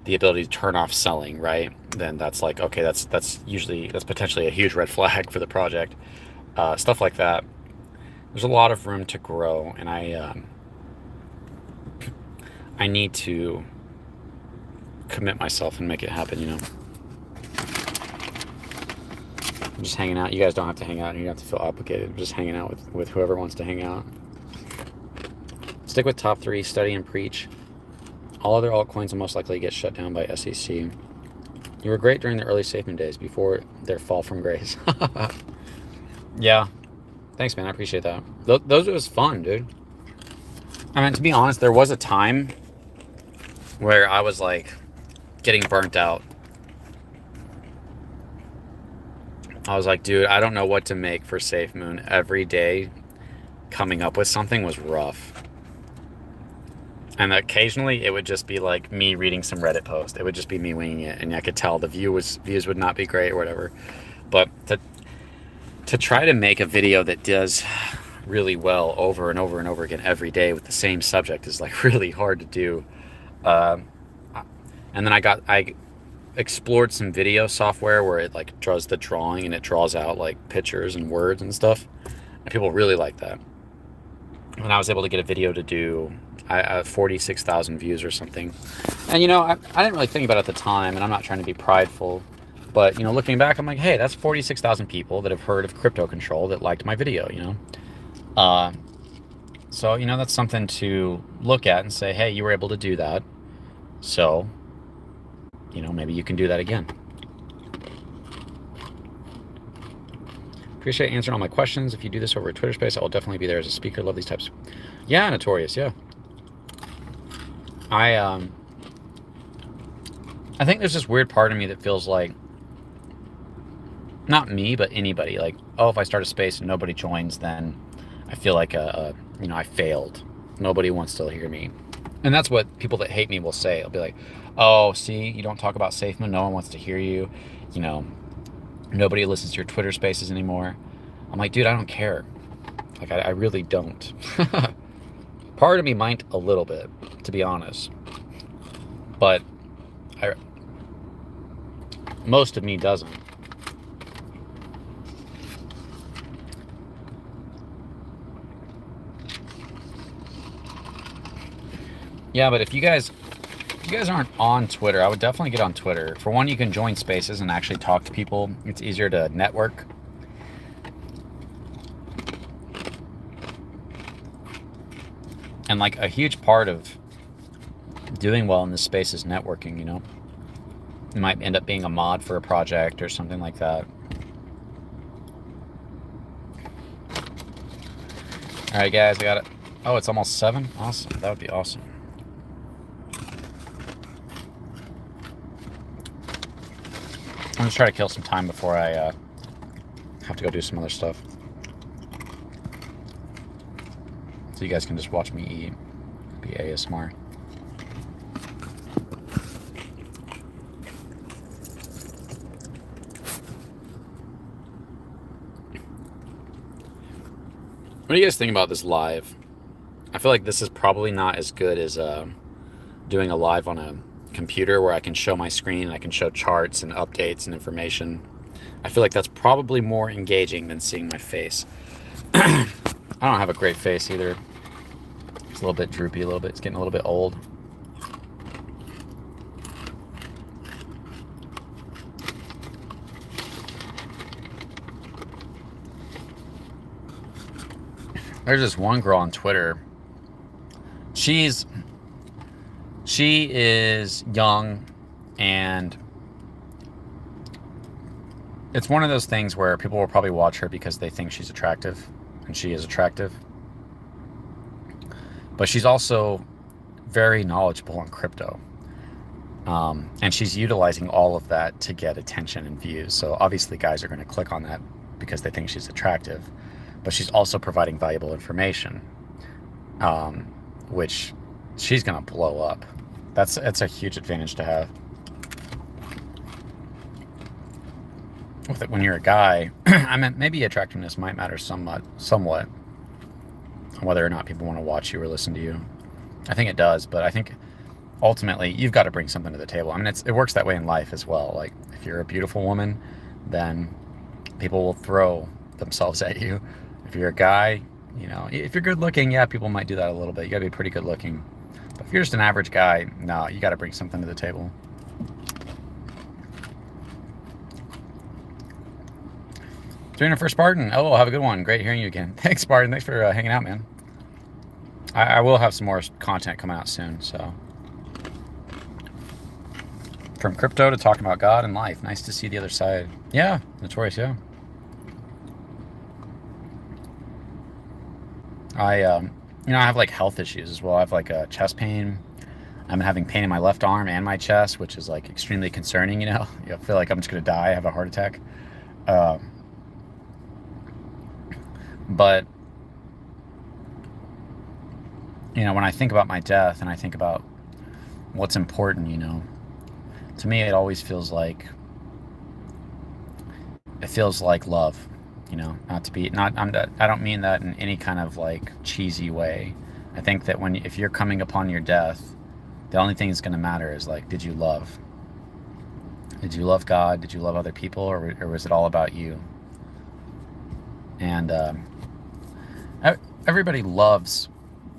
the ability to turn off selling, right? Then that's like, okay, that's potentially a huge red flag for the project. Stuff like that. There's a lot of room to grow, and I need to commit myself and make it happen. I'm just hanging out. You guys don't have to hang out, and you don't have to feel obligated. I'm just hanging out with whoever wants to hang out. Stick with top 3, study and preach. All other altcoins will most likely get shut down by SEC. You were great during the early SafeMoon days before their fall from grace. Yeah. Thanks, man. I appreciate that. Those was fun, dude. I mean, to be honest, there was a time where I was like getting burnt out. I was like, dude, I don't know what to make for SafeMoon. Every day coming up with something was rough. And occasionally it would just be like me reading some Reddit post. It would just be me winging it, and I could tell the views would not be great or whatever. But to try to make a video that does really well over and over and over again every day with the same subject is like really hard to do. And then I explored some video software where it like does the drawing, and it draws out like pictures and words and stuff, and people really like that. And I was able to get a video to do 46,000 views or something. And I didn't really think about it at the time, and I'm not trying to be prideful, but looking back, I'm like, hey, that's 46,000 people that have heard of crypto control that liked my video. So that's something to look at and say, hey, you were able to do that, so maybe you can do that again. Appreciate answering all my questions. If you do this over a Twitter space, I will definitely be there as a speaker. Love these types. Yeah, Notorious. Yeah. I think there's this weird part of me that feels like, not me, but anybody, like, oh, if I start a space and nobody joins, then I feel like I failed. Nobody wants to hear me. And that's what people that hate me will say. They'll be like, oh, see, you don't talk about SafeMoon. No one wants to hear you. Nobody listens to your Twitter spaces anymore. I'm like, dude, I don't care. Like, I really don't. Part of me might a little bit, to be honest. But most of me doesn't. Yeah, but if you guys aren't on Twitter, I would definitely get on Twitter. For one, you can join spaces and actually talk to people. It's easier to network. And like a huge part of doing well in this space is networking, You might end up being a mod for a project or something like that. All right, guys, I got it. Oh, it's almost 7? Awesome. That would be awesome. I'm just trying to kill some time before I have to go do some other stuff. So you guys can just watch me eat. Be ASMR. What do you guys think about this live? I feel like this is probably not as good as doing a live on a computer where I can show my screen and I can show charts and updates and information. I feel like that's probably more engaging than seeing my face. I don't have a great face either. It's a little bit droopy, a little bit. It's getting a little bit old. There's this one girl on Twitter. She is young, and it's one of those things where people will probably watch her because they think she's attractive, and she is attractive. But she's also very knowledgeable on crypto. And she's utilizing all of that to get attention and views. So obviously guys are going to click on that because they think she's attractive. But she's also providing valuable information, which she's going to blow up. It's a huge advantage to have. With it, when you're a guy, I mean, maybe attractiveness might matter somewhat, whether or not people want to watch you or listen to you. I think it does, but I think ultimately you've got to bring something to the table. I mean, it works that way in life as well. Like if you're a beautiful woman, then people will throw themselves at you. If you're a guy, you know, if you're good looking, yeah, people might do that a little bit. You got to be pretty good looking. But if you're just an average guy, no, you got to bring something to the table. Tuning for Spartan. Oh, have a good one. Great hearing you again. Thanks, Spartan. Thanks for hanging out, man. I will have some more content coming out soon. So, from crypto to talking about God and life. Nice to see the other side. Yeah, Notorious. Yeah. You know, I have like health issues as well. I have like a chest pain. I'm having pain in my left arm and my chest, which is like extremely concerning. You know, I feel like I'm just gonna die. I have a heart attack. But you know, when I think about my death and I think about what's important, you know, to me it always feels like love. You know, not to be not I don't mean that in any kind of like cheesy way. I think that if you're coming upon your death, the only thing that's going to matter is like, did you love? Did you love God? Did you love other people, or was it all about you? And everybody loves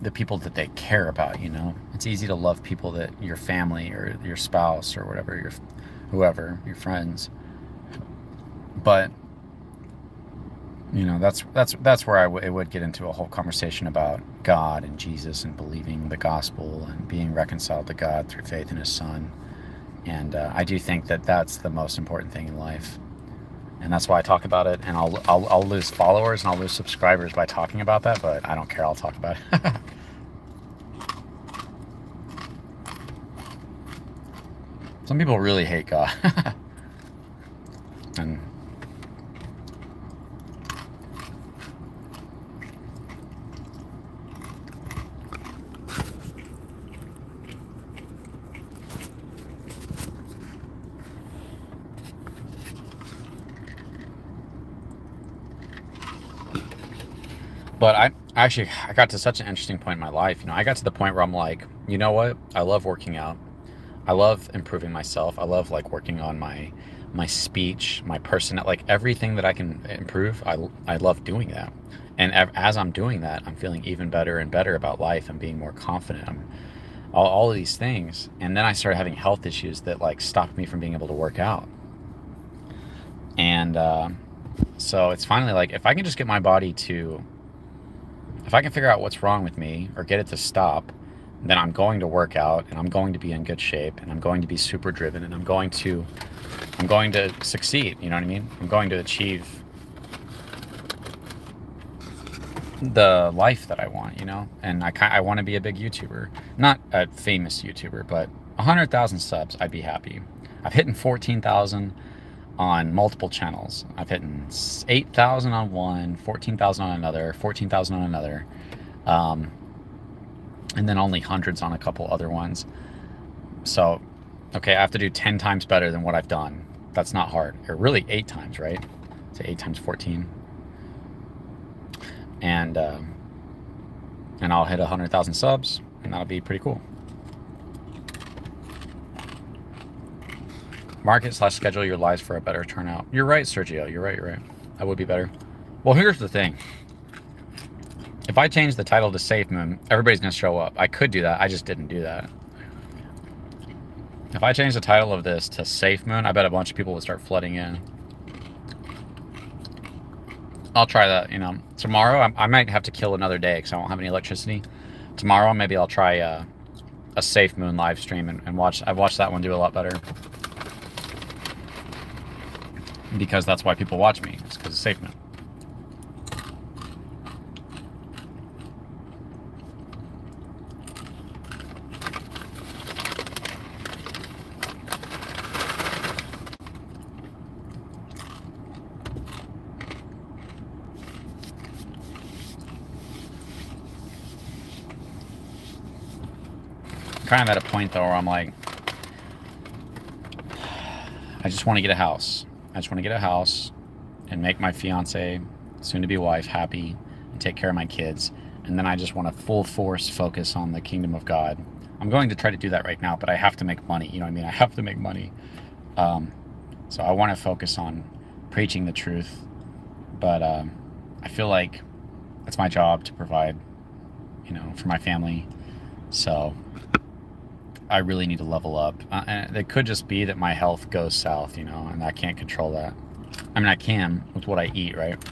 the people that they care about. You know, it's easy to love people that your family or your spouse or whatever, whoever, your friends. But you know, that's where it would get into a whole conversation about God and Jesus and believing the gospel and being reconciled to God through faith in His Son. And I do think that that's the most important thing in life, and that's why I talk about it. And I'll lose followers and I'll lose subscribers by talking about that, but I don't care. I'll talk about it. Some people really hate God, and but I got to such an interesting point in my life. You know, I got to the point where I'm like, you know what? I love working out. I love improving myself. I love like working on my speech, my like everything that I can improve. I love doing that. And as I'm doing that, I'm feeling even better and better about life. I'm being more confident. I'm all of these things. And then I started having health issues that like stopped me from being able to work out. And so it's finally like, if I can just get my body if I can figure out what's wrong with me or get it to stop, then I'm going to work out and I'm going to be in good shape and I'm going to be super driven and I'm going to succeed. You know what I mean? I'm going to achieve the life that I want, you know? And I want to be a big YouTuber, not a famous YouTuber, but 100,000 subs, I'd be happy. I've hit 14,000 on multiple channels. I've hit 8,000 on one, 14,000 on another, 14,000 on another. And then only hundreds on a couple other ones. So, okay, I have to do 10 times better than what I've done. That's not hard. Or really 8 times, right? So 8 times 14. And I'll hit 100,000 subs, and that'll be pretty cool. Market/schedule your lives for a better turnout. You're right, Sergio. You're right. That would be better. Well, here's the thing. If I change the title to Safe Moon, everybody's going to show up. I could do that. I just didn't do that. If I change the title of this to Safe Moon, I bet a bunch of people would start flooding in. I'll try that, you know. Tomorrow, I might have to kill another day because I won't have any electricity. Tomorrow, maybe I'll try a Safe Moon live stream and watch. I've watched that one do a lot better. Because that's why people watch me. It's because it's Safe Moon. kind of at a point though where I'm like, I just want to get a house. I just want to get a house and make my fiance, soon to be wife, happy and take care of my kids. And then I just want to full force focus on the kingdom of God. I'm going to try to do that right now, but I have to make money. You know what I mean? I have to make money. So I want to focus on preaching the truth. But I feel like it's my job to provide, for my family. So I really need to level up. And it could just be that my health goes south, and I can't control that. I mean, I can with what I eat, right?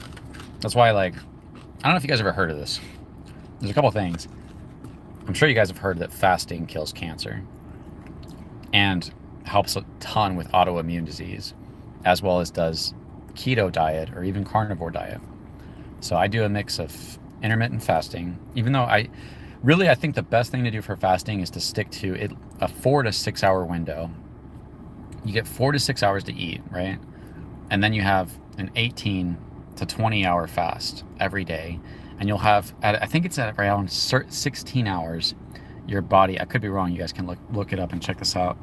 That's why, I don't know if you guys ever heard of this. There's a couple things. I'm sure you guys have heard that fasting kills cancer and helps a ton with autoimmune disease, as well as does keto diet or even carnivore diet. So I do a mix of intermittent fasting, even though I think the best thing to do for fasting is to stick to it, a 4 to 6 hour window. You get 4 to 6 hours to eat, right? And then you have an 18 to 20 hour fast every day. And you'll have, I think it's at around 16 hours, your body, I could be wrong, you guys can look it up and check this out.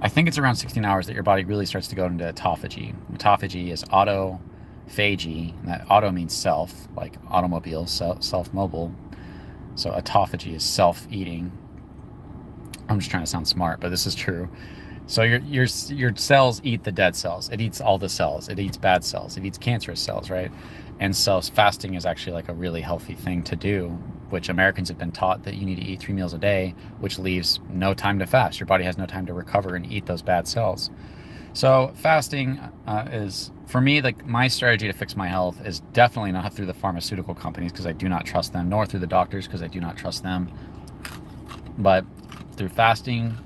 I think it's around 16 hours that your body really starts to go into autophagy. Autophagy is autophagy, and that auto means self, like automobile, self-mobile. So autophagy is self-eating. I'm just trying to sound smart, but this is true. So your cells eat the dead cells. It eats all the cells. It eats bad cells. It eats cancerous cells, right? And so fasting is actually like a really healthy thing to do, which Americans have been taught that you need to eat 3 meals a day, which leaves no time to fast. Your body has no time to recover and eat those bad cells. So fasting is, for me, like my strategy to fix my health is definitely not through the pharmaceutical companies, because I do not trust them, nor through the doctors, because I do not trust them, but through fasting,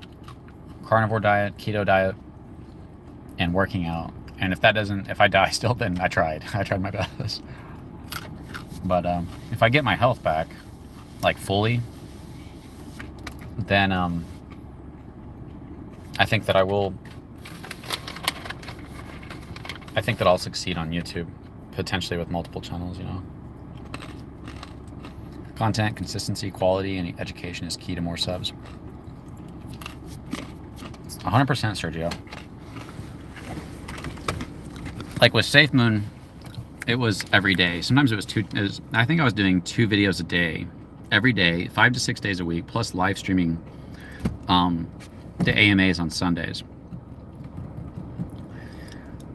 carnivore diet, keto diet, and working out. And if I die still, then I tried my best. But if I get my health back, like fully, then I think that I'll succeed on YouTube, potentially with multiple channels, Content, consistency, quality, and education is key to more subs. 100%, Sergio. Like with Safe Moon, it was every day. Sometimes I think I was doing 2 videos a day, every day, 5 to 6 days a week, plus live streaming the AMAs on Sundays.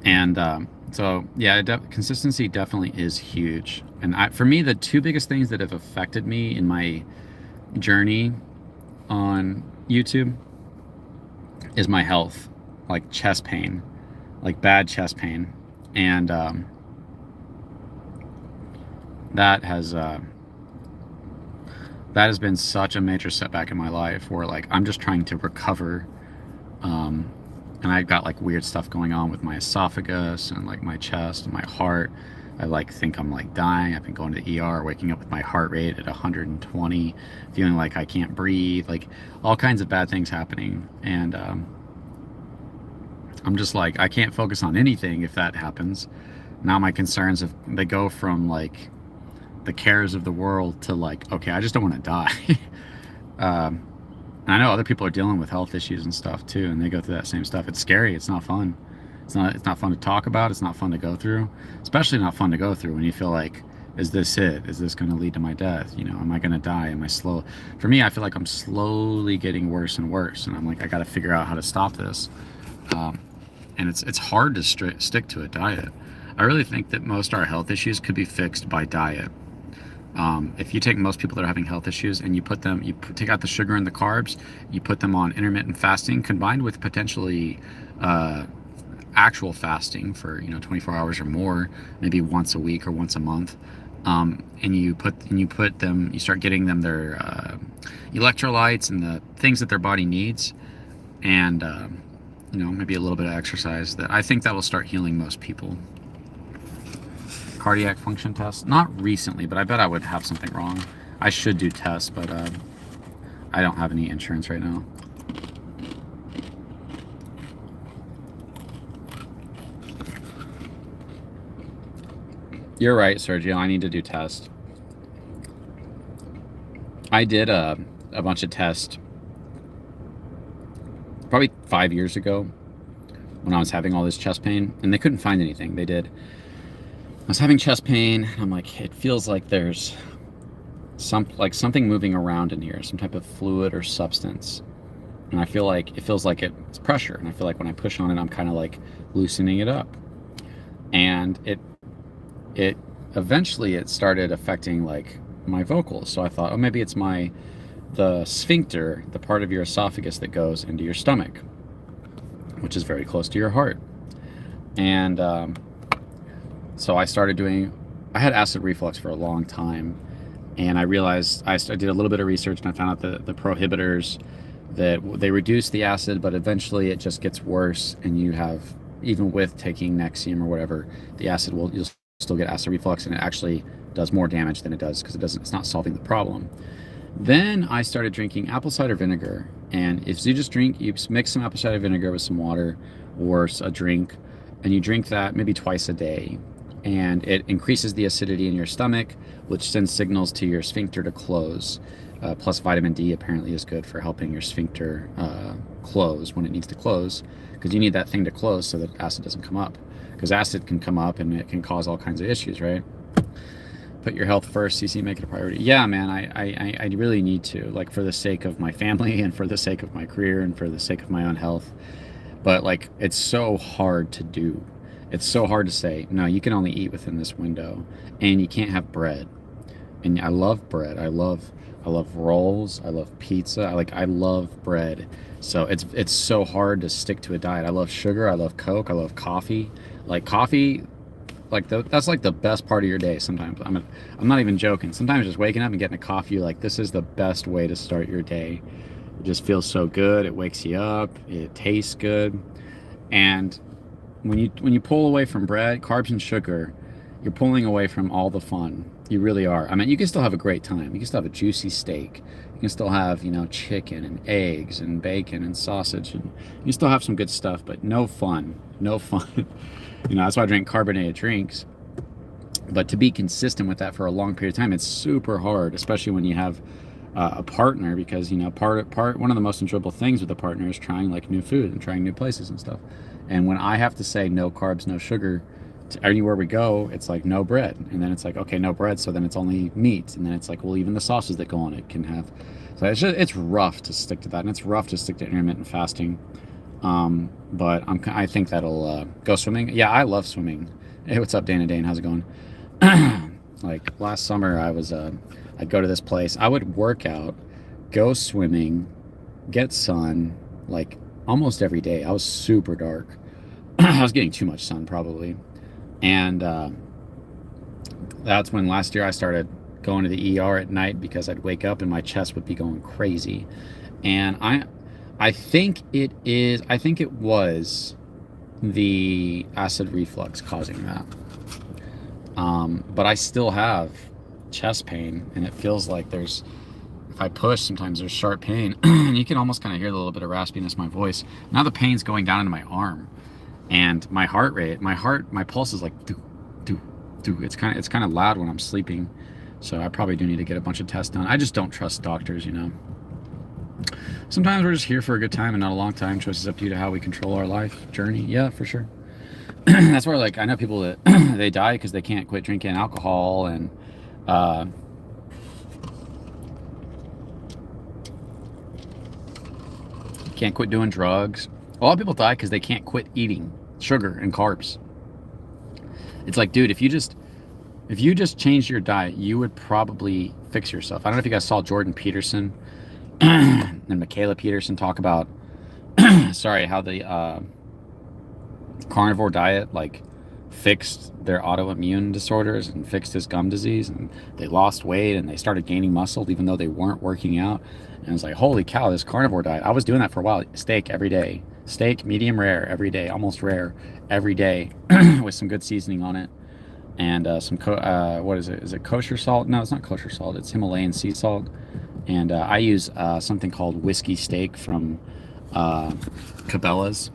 And so, yeah, consistency definitely is huge. And for me, the 2 biggest things that have affected me in my journey on YouTube is my health, like chest pain, like bad chest pain. And that has been such a major setback in my life, where like I'm just trying to recover, and I've got like weird stuff going on with my esophagus and like my chest and my heart. I think I'm like dying. I've been going to the ER, waking up with my heart rate at 120, feeling like I can't breathe, like all kinds of bad things happening. And I'm just like, I can't focus on anything if that happens. Now my concerns, they go from like the cares of the world to like, okay, I just don't want to die. And I know other people are dealing with health issues and stuff too, and they go through that same stuff. It's scary. It's not fun. It's not fun to talk about. It's not fun to go through. Especially not fun to go through when you feel like, is this it? Is this going to lead to my death? Am I going to die? Am I slow? For me, I feel like I'm slowly getting worse and worse, and I'm like, I got to figure out how to stop this. And it's hard to stick to a diet. I really think that most of our health issues could be fixed by diet. If you take most people that are having health issues and you take out the sugar and the carbs, you put them on intermittent fasting combined with potentially actual fasting for 24 hours or more, maybe once a week or once a month, and you start getting them their electrolytes and the things that their body needs, and maybe a little bit of exercise. That I think that will start healing most people. Cardiac function tests, not recently, but I bet I would have something wrong. I should do tests, but I don't have any insurance right now. You're right, Sergio. I need to do tests. I did a bunch of tests 5 years ago when I was having all this chest pain, and they couldn't find anything. They did. I was having chest pain, and I'm like, it feels like there's something moving around in here, some type of fluid or substance. And I feel like it feels like it's pressure, and I feel like when I push on it, I'm kind of like loosening it up. And it eventually it started affecting like my vocals. So I thought, oh, maybe it's the sphincter, the part of your esophagus that goes into your stomach, which is very close to your heart. And so I had acid reflux for a long time, and I realized I did a little bit of research, and I found out the prohibitors, that they reduce the acid, but eventually it just gets worse, and you have, even with taking Nexium or whatever, you'll still get acid reflux, and it actually does more damage than it does, because it's not solving the problem. Then I started drinking apple cider vinegar, and if you mix some apple cider vinegar with some water or a drink, and you drink that maybe twice a day, and it increases the acidity in your stomach, which sends signals to your sphincter to close. Plus vitamin D apparently is good for helping your sphincter close when it needs to close, because you need that thing to close so that acid doesn't come up, because acid can come up and it can cause all kinds of issues, right? Put your health first, CC, make it a priority. Yeah, man, I really need to, like, for the sake of my family and for the sake of my career and for the sake of my own health. But like, it's so hard to do. It's so hard to say, no, you can only eat within this window, and you can't have bread. And I love bread. I love rolls. I love pizza. I love bread. So it's so hard to stick to a diet. I love sugar. I love Coke. I love coffee. Like coffee, that's like the best part of your day sometimes. I'm not even joking. Sometimes just waking up and getting a coffee, like, this is the best way to start your day. It just feels so good. It wakes you up. It tastes good. And when you pull away from bread, carbs, and sugar, you're pulling away from all the fun. You really are. I mean, you can still have a great time. You can still have a juicy steak. You can still have, chicken and eggs and bacon and sausage, and you can still have some good stuff, but no fun. No fun. That's why I drink carbonated drinks. But to be consistent with that for a long period of time, it's super hard, especially when you have a partner, because one of the most enjoyable things with a partner is trying like new food and trying new places and stuff. And when I have to say no carbs, no sugar to anywhere we go, it's like no bread, and then it's like, okay, no bread, so then it's only meat, and then it's like, well, even the sauces that go on it can have. So it's rough to stick to that, and it's rough to stick to intermittent fasting. But I think that'll go swimming. Yeah, I love swimming. Hey, what's up, Dana Dane? How's it going? Like last summer, I'd go to this place. I would work out, go swimming, get sun, like almost every day. I was super dark. I was getting too much sun probably. And that's when last year I started going to the ER at night, because I'd wake up and my chest would be going crazy. And I think it was the acid reflux causing that. But I still have chest pain, and it feels like if I push, sometimes there's sharp pain. And you can almost kind of hear the little bit of raspiness in my voice. Now the pain's going down into my arm, and my heart rate, my pulse is like do do do. It's kind of loud when I'm sleeping. So I probably do need to get a bunch of tests done. I just don't trust doctors, Sometimes we're just here for a good time and not a long time. Choice is up to you to how we control our life journey. Yeah, for sure. That's where, like, I know people that they die because they can't quit drinking alcohol, and can't quit doing drugs. A lot of people die because they can't quit eating sugar and carbs. It's like, dude, if you just changed your diet, you would probably fix yourself. I don't know if you guys saw Jordan Peterson and Michaela Peterson talk about how the carnivore diet like fixed their autoimmune disorders and fixed his gum disease, and they lost weight and they started gaining muscle even though they weren't working out. And it's like, holy cow, this carnivore diet. I was doing that for a while. Steak every day. Steak, medium rare every day, almost rare every day with some good seasoning on it. And some, what is it? Is it kosher salt? No, it's not kosher salt. It's Himalayan sea salt. And I use something called whiskey steak from Cabela's.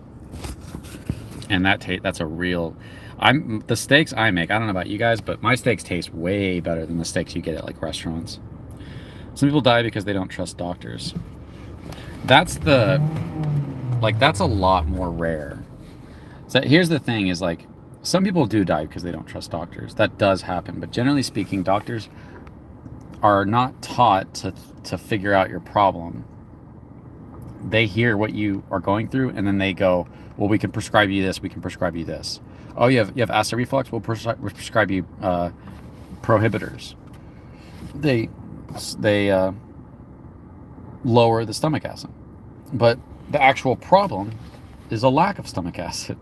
And that's a real... the steaks I make, I don't know about you guys, but my steaks taste way better than the steaks you get at like restaurants. Some people die because they don't trust doctors. That's the Like, that's a lot more rare. So here's the thing is, like, some people do die because they don't trust doctors. That does happen. But generally speaking, doctors are not taught to figure out your problem. They hear what you are going through, and then they go, well, we can prescribe you this, we can prescribe you this. Oh, you have acid reflux? We'll prescribe you prohibitors. They lower the stomach acid. But the actual problem is a lack of stomach acid.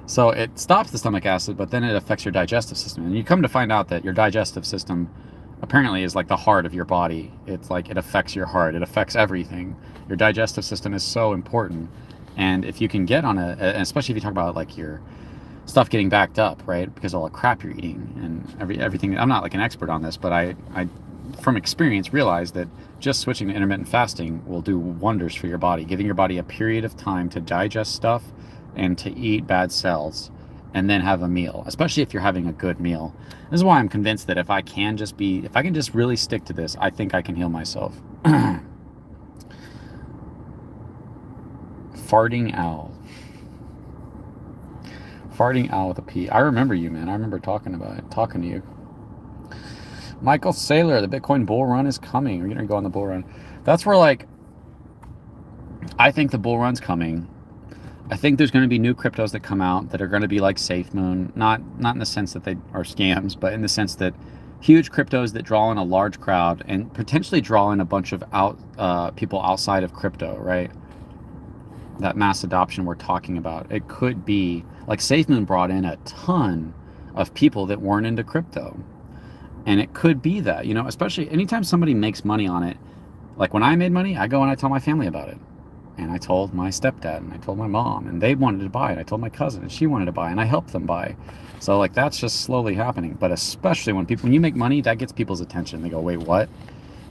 So it stops the stomach acid, but then it affects your digestive system. And you come to find out that your digestive system apparently is like the heart of your body. It's like it affects your heart. It affects everything. Your digestive system is so important. And if you can get on especially if you talk about like your stuff getting backed up, right? Because of all the crap you're eating and everything. I'm not like an expert on this, but I from experience realize that just switching to intermittent fasting will do wonders for your body, giving your body a period of time to digest stuff and to eat bad cells and then have a meal, especially if you're having a good meal. This is why I'm convinced that if I can just really stick to this, I think I can heal myself. Farting owl. Farting owl with a P. I remember you, man. I remember talking to you. Michael Saylor, the Bitcoin bull run is coming. We're going to go on the bull run. That's where, like, I think the bull run's coming. I think there's going to be new cryptos that come out that are going to be like SafeMoon, not in the sense that they are scams, but in the sense that huge cryptos that draw in a large crowd and potentially draw in a bunch of people outside of crypto, right? That mass adoption we're talking about. It could be like SafeMoon brought in a ton of people that weren't into crypto. And it could be that, you know, especially anytime somebody makes money on it. Like when I made money, I go and I tell my family about it. And I told my stepdad and I told my mom, and they wanted to buy it. I told my cousin and she wanted to buy, and I helped them buy. So like that's just slowly happening. But especially when you make money, that gets people's attention. They go, wait, what?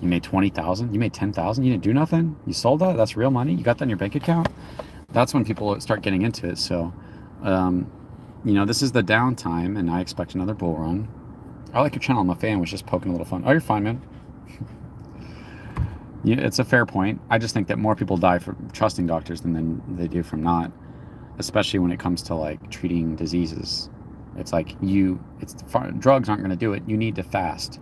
You made 20,000? You made 10,000? You didn't do nothing? You sold that? That's real money? You got that in your bank account? That's when people start getting into it. So, you know, this is the downtime, and I expect another bull run. I like your channel. My fan was just poking a little fun. Oh, you're fine, man. Yeah, it's a fair point. I just think that more people die from trusting doctors than they do from not, especially when it comes to like treating diseases. It's like drugs aren't going to do it. You need to fast.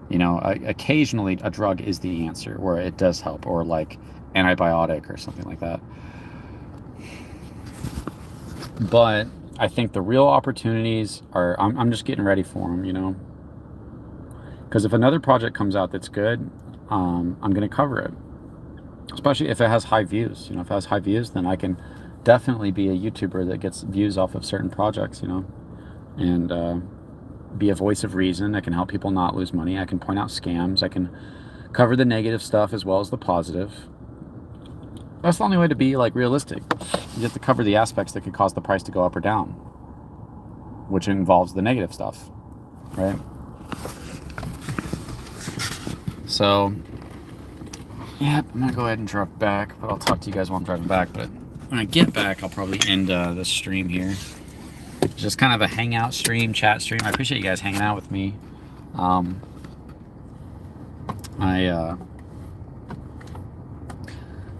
You know, occasionally a drug is the answer where it does help, or like antibiotic or something like that. But I think the real opportunities are, I'm just getting ready for them, you know, because if another project comes out that's good, I'm going to cover it, especially if it has high views. You know, if it has high views, then I can definitely be a YouTuber that gets views off of certain projects, you know, and be a voice of reason. I can help people not lose money. I can point out scams. I can cover the negative stuff as well as the positive. That's the only way to be like realistic. You have to cover the aspects that could cause the price to go up or down, which involves the negative stuff, right? So, yeah, I'm gonna go ahead and drive back, but I'll talk to you guys while I'm driving back. But when I get back, I'll probably end the stream here. Just kind of a hangout stream, chat stream. I appreciate you guys hanging out with me.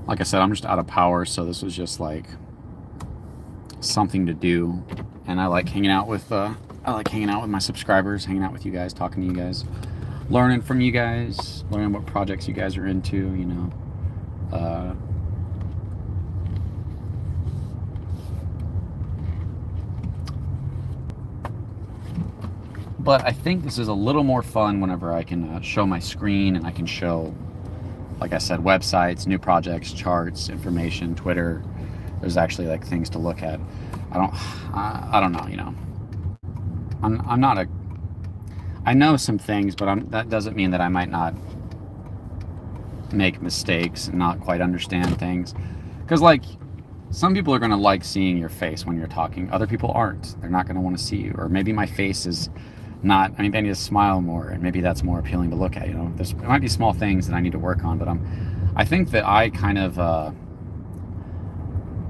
Like I said, I'm just out of power, so this was just like something to do, and I like hanging out with my subscribers, hanging out with you guys, talking to you guys, learning from you guys, learning what projects you guys are into, you know. But I think this is a little more fun whenever I can show my screen, and I can show, like I said, websites, new projects, charts, information, Twitter. There's actually like things to look at. I don't know, you know. I know some things, but that doesn't mean that I might not make mistakes and not quite understand things. Because like, some people are going to like seeing your face when you're talking. Other people aren't. They're not going to want to see you. Or maybe my face is not, I need to smile more, and maybe that's more appealing to look at, you know. There might be small things that I need to work on, but I think that I kind of,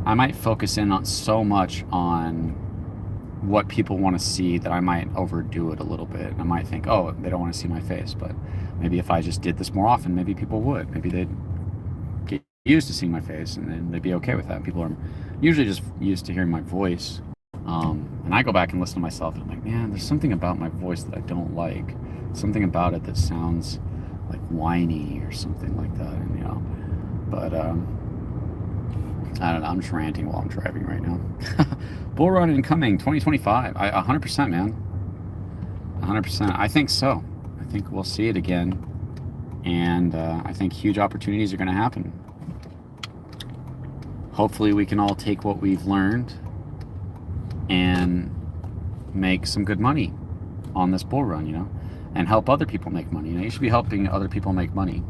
I might focus in on so much on what people want to see that I might overdo it a little bit. I might think, oh, they don't want to see my face, but maybe if I just did this more often, maybe people would. Maybe they'd used to seeing my face, and then they'd be okay with that. People are usually just used to hearing my voice. And I go back and listen to myself, and I'm like, man, there's something about my voice that I don't like. Something about it that sounds like whiny or something like that, and But I don't know. I'm just ranting while I'm driving right now. Bull run incoming 2025. 100%, man. 100%. I think so. I think we'll see it again, and I think huge opportunities are going to happen. Hopefully, we can all take what we've learned and make some good money on this bull run, and help other people make money. You should be helping other people make money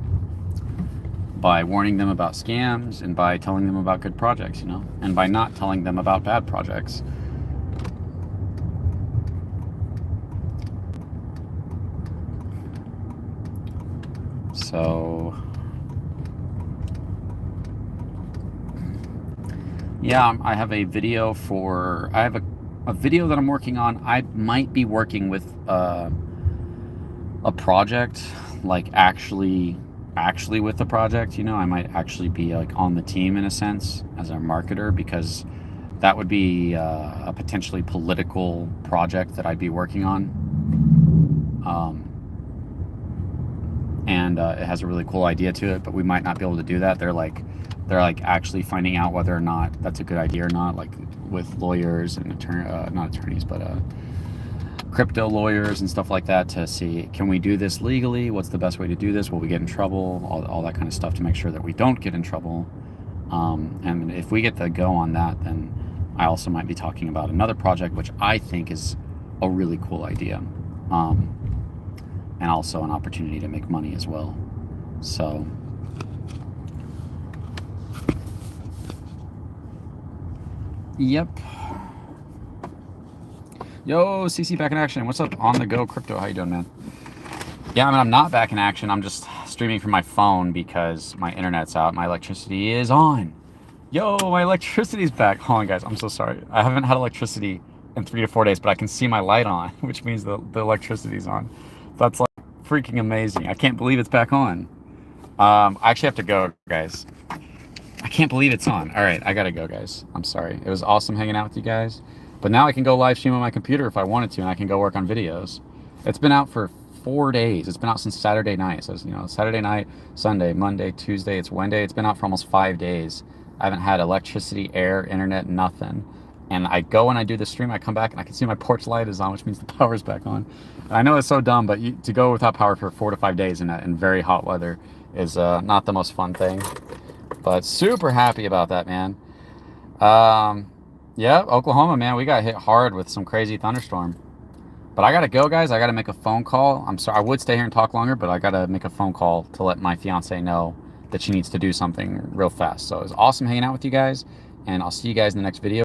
by warning them about scams and by telling them about good projects, and by not telling them about bad projects. So, yeah, I have a video I have a video that I'm working on. I might be working with a project, like actually with the project, I might actually be like on the team in a sense as a marketer, because that would be a potentially political project that I'd be working on. And it has a really cool idea to it, but we might not be able to do that. They're like actually finding out whether or not that's a good idea or not, like with lawyers and not attorneys, but crypto lawyers and stuff like that, to see, can we do this legally? What's the best way to do this? Will we get in trouble? All that kind of stuff, to make sure that we don't get in trouble. And if we get the go on that, then I also might be talking about another project, which I think is a really cool idea. And also an opportunity to make money as well. So, yep. Yo, CC back in action. What's up, on the go crypto? How you doing, man? Yeah, I mean, I'm not back in action. I'm just streaming from my phone because my internet's out. My electricity is on. Yo, my electricity's back. Hold on, guys. I'm so sorry. I haven't had electricity in 3 to 4 days, but I can see my light on, which means the electricity's on. That's like freaking amazing. I can't believe it's back on. I actually have to go, guys. I can't believe it's on. All right, I gotta go, guys. I'm sorry. It was awesome hanging out with you guys, but now I can go live stream on my computer if I wanted to, and I can go work on videos. It's been out for 4 days. It's been out since Saturday night. So, Saturday night, Sunday, Monday, Tuesday, it's Wednesday. It's been out for almost 5 days. I haven't had electricity, air, internet, nothing. And I go and I do the stream, I come back and I can see my porch light is on, which means the power's back on. And I know it's so dumb, but to go without power for 4 to 5 days in very hot weather is not the most fun thing. But super happy about that, man. Yeah, Oklahoma, man, we got hit hard with some crazy thunderstorm. But I gotta go, guys. I gotta make a phone call. I'm sorry, I would stay here and talk longer, but I gotta make a phone call to let my fiance know that she needs to do something real fast. So it was awesome hanging out with you guys, and I'll see you guys in the next video.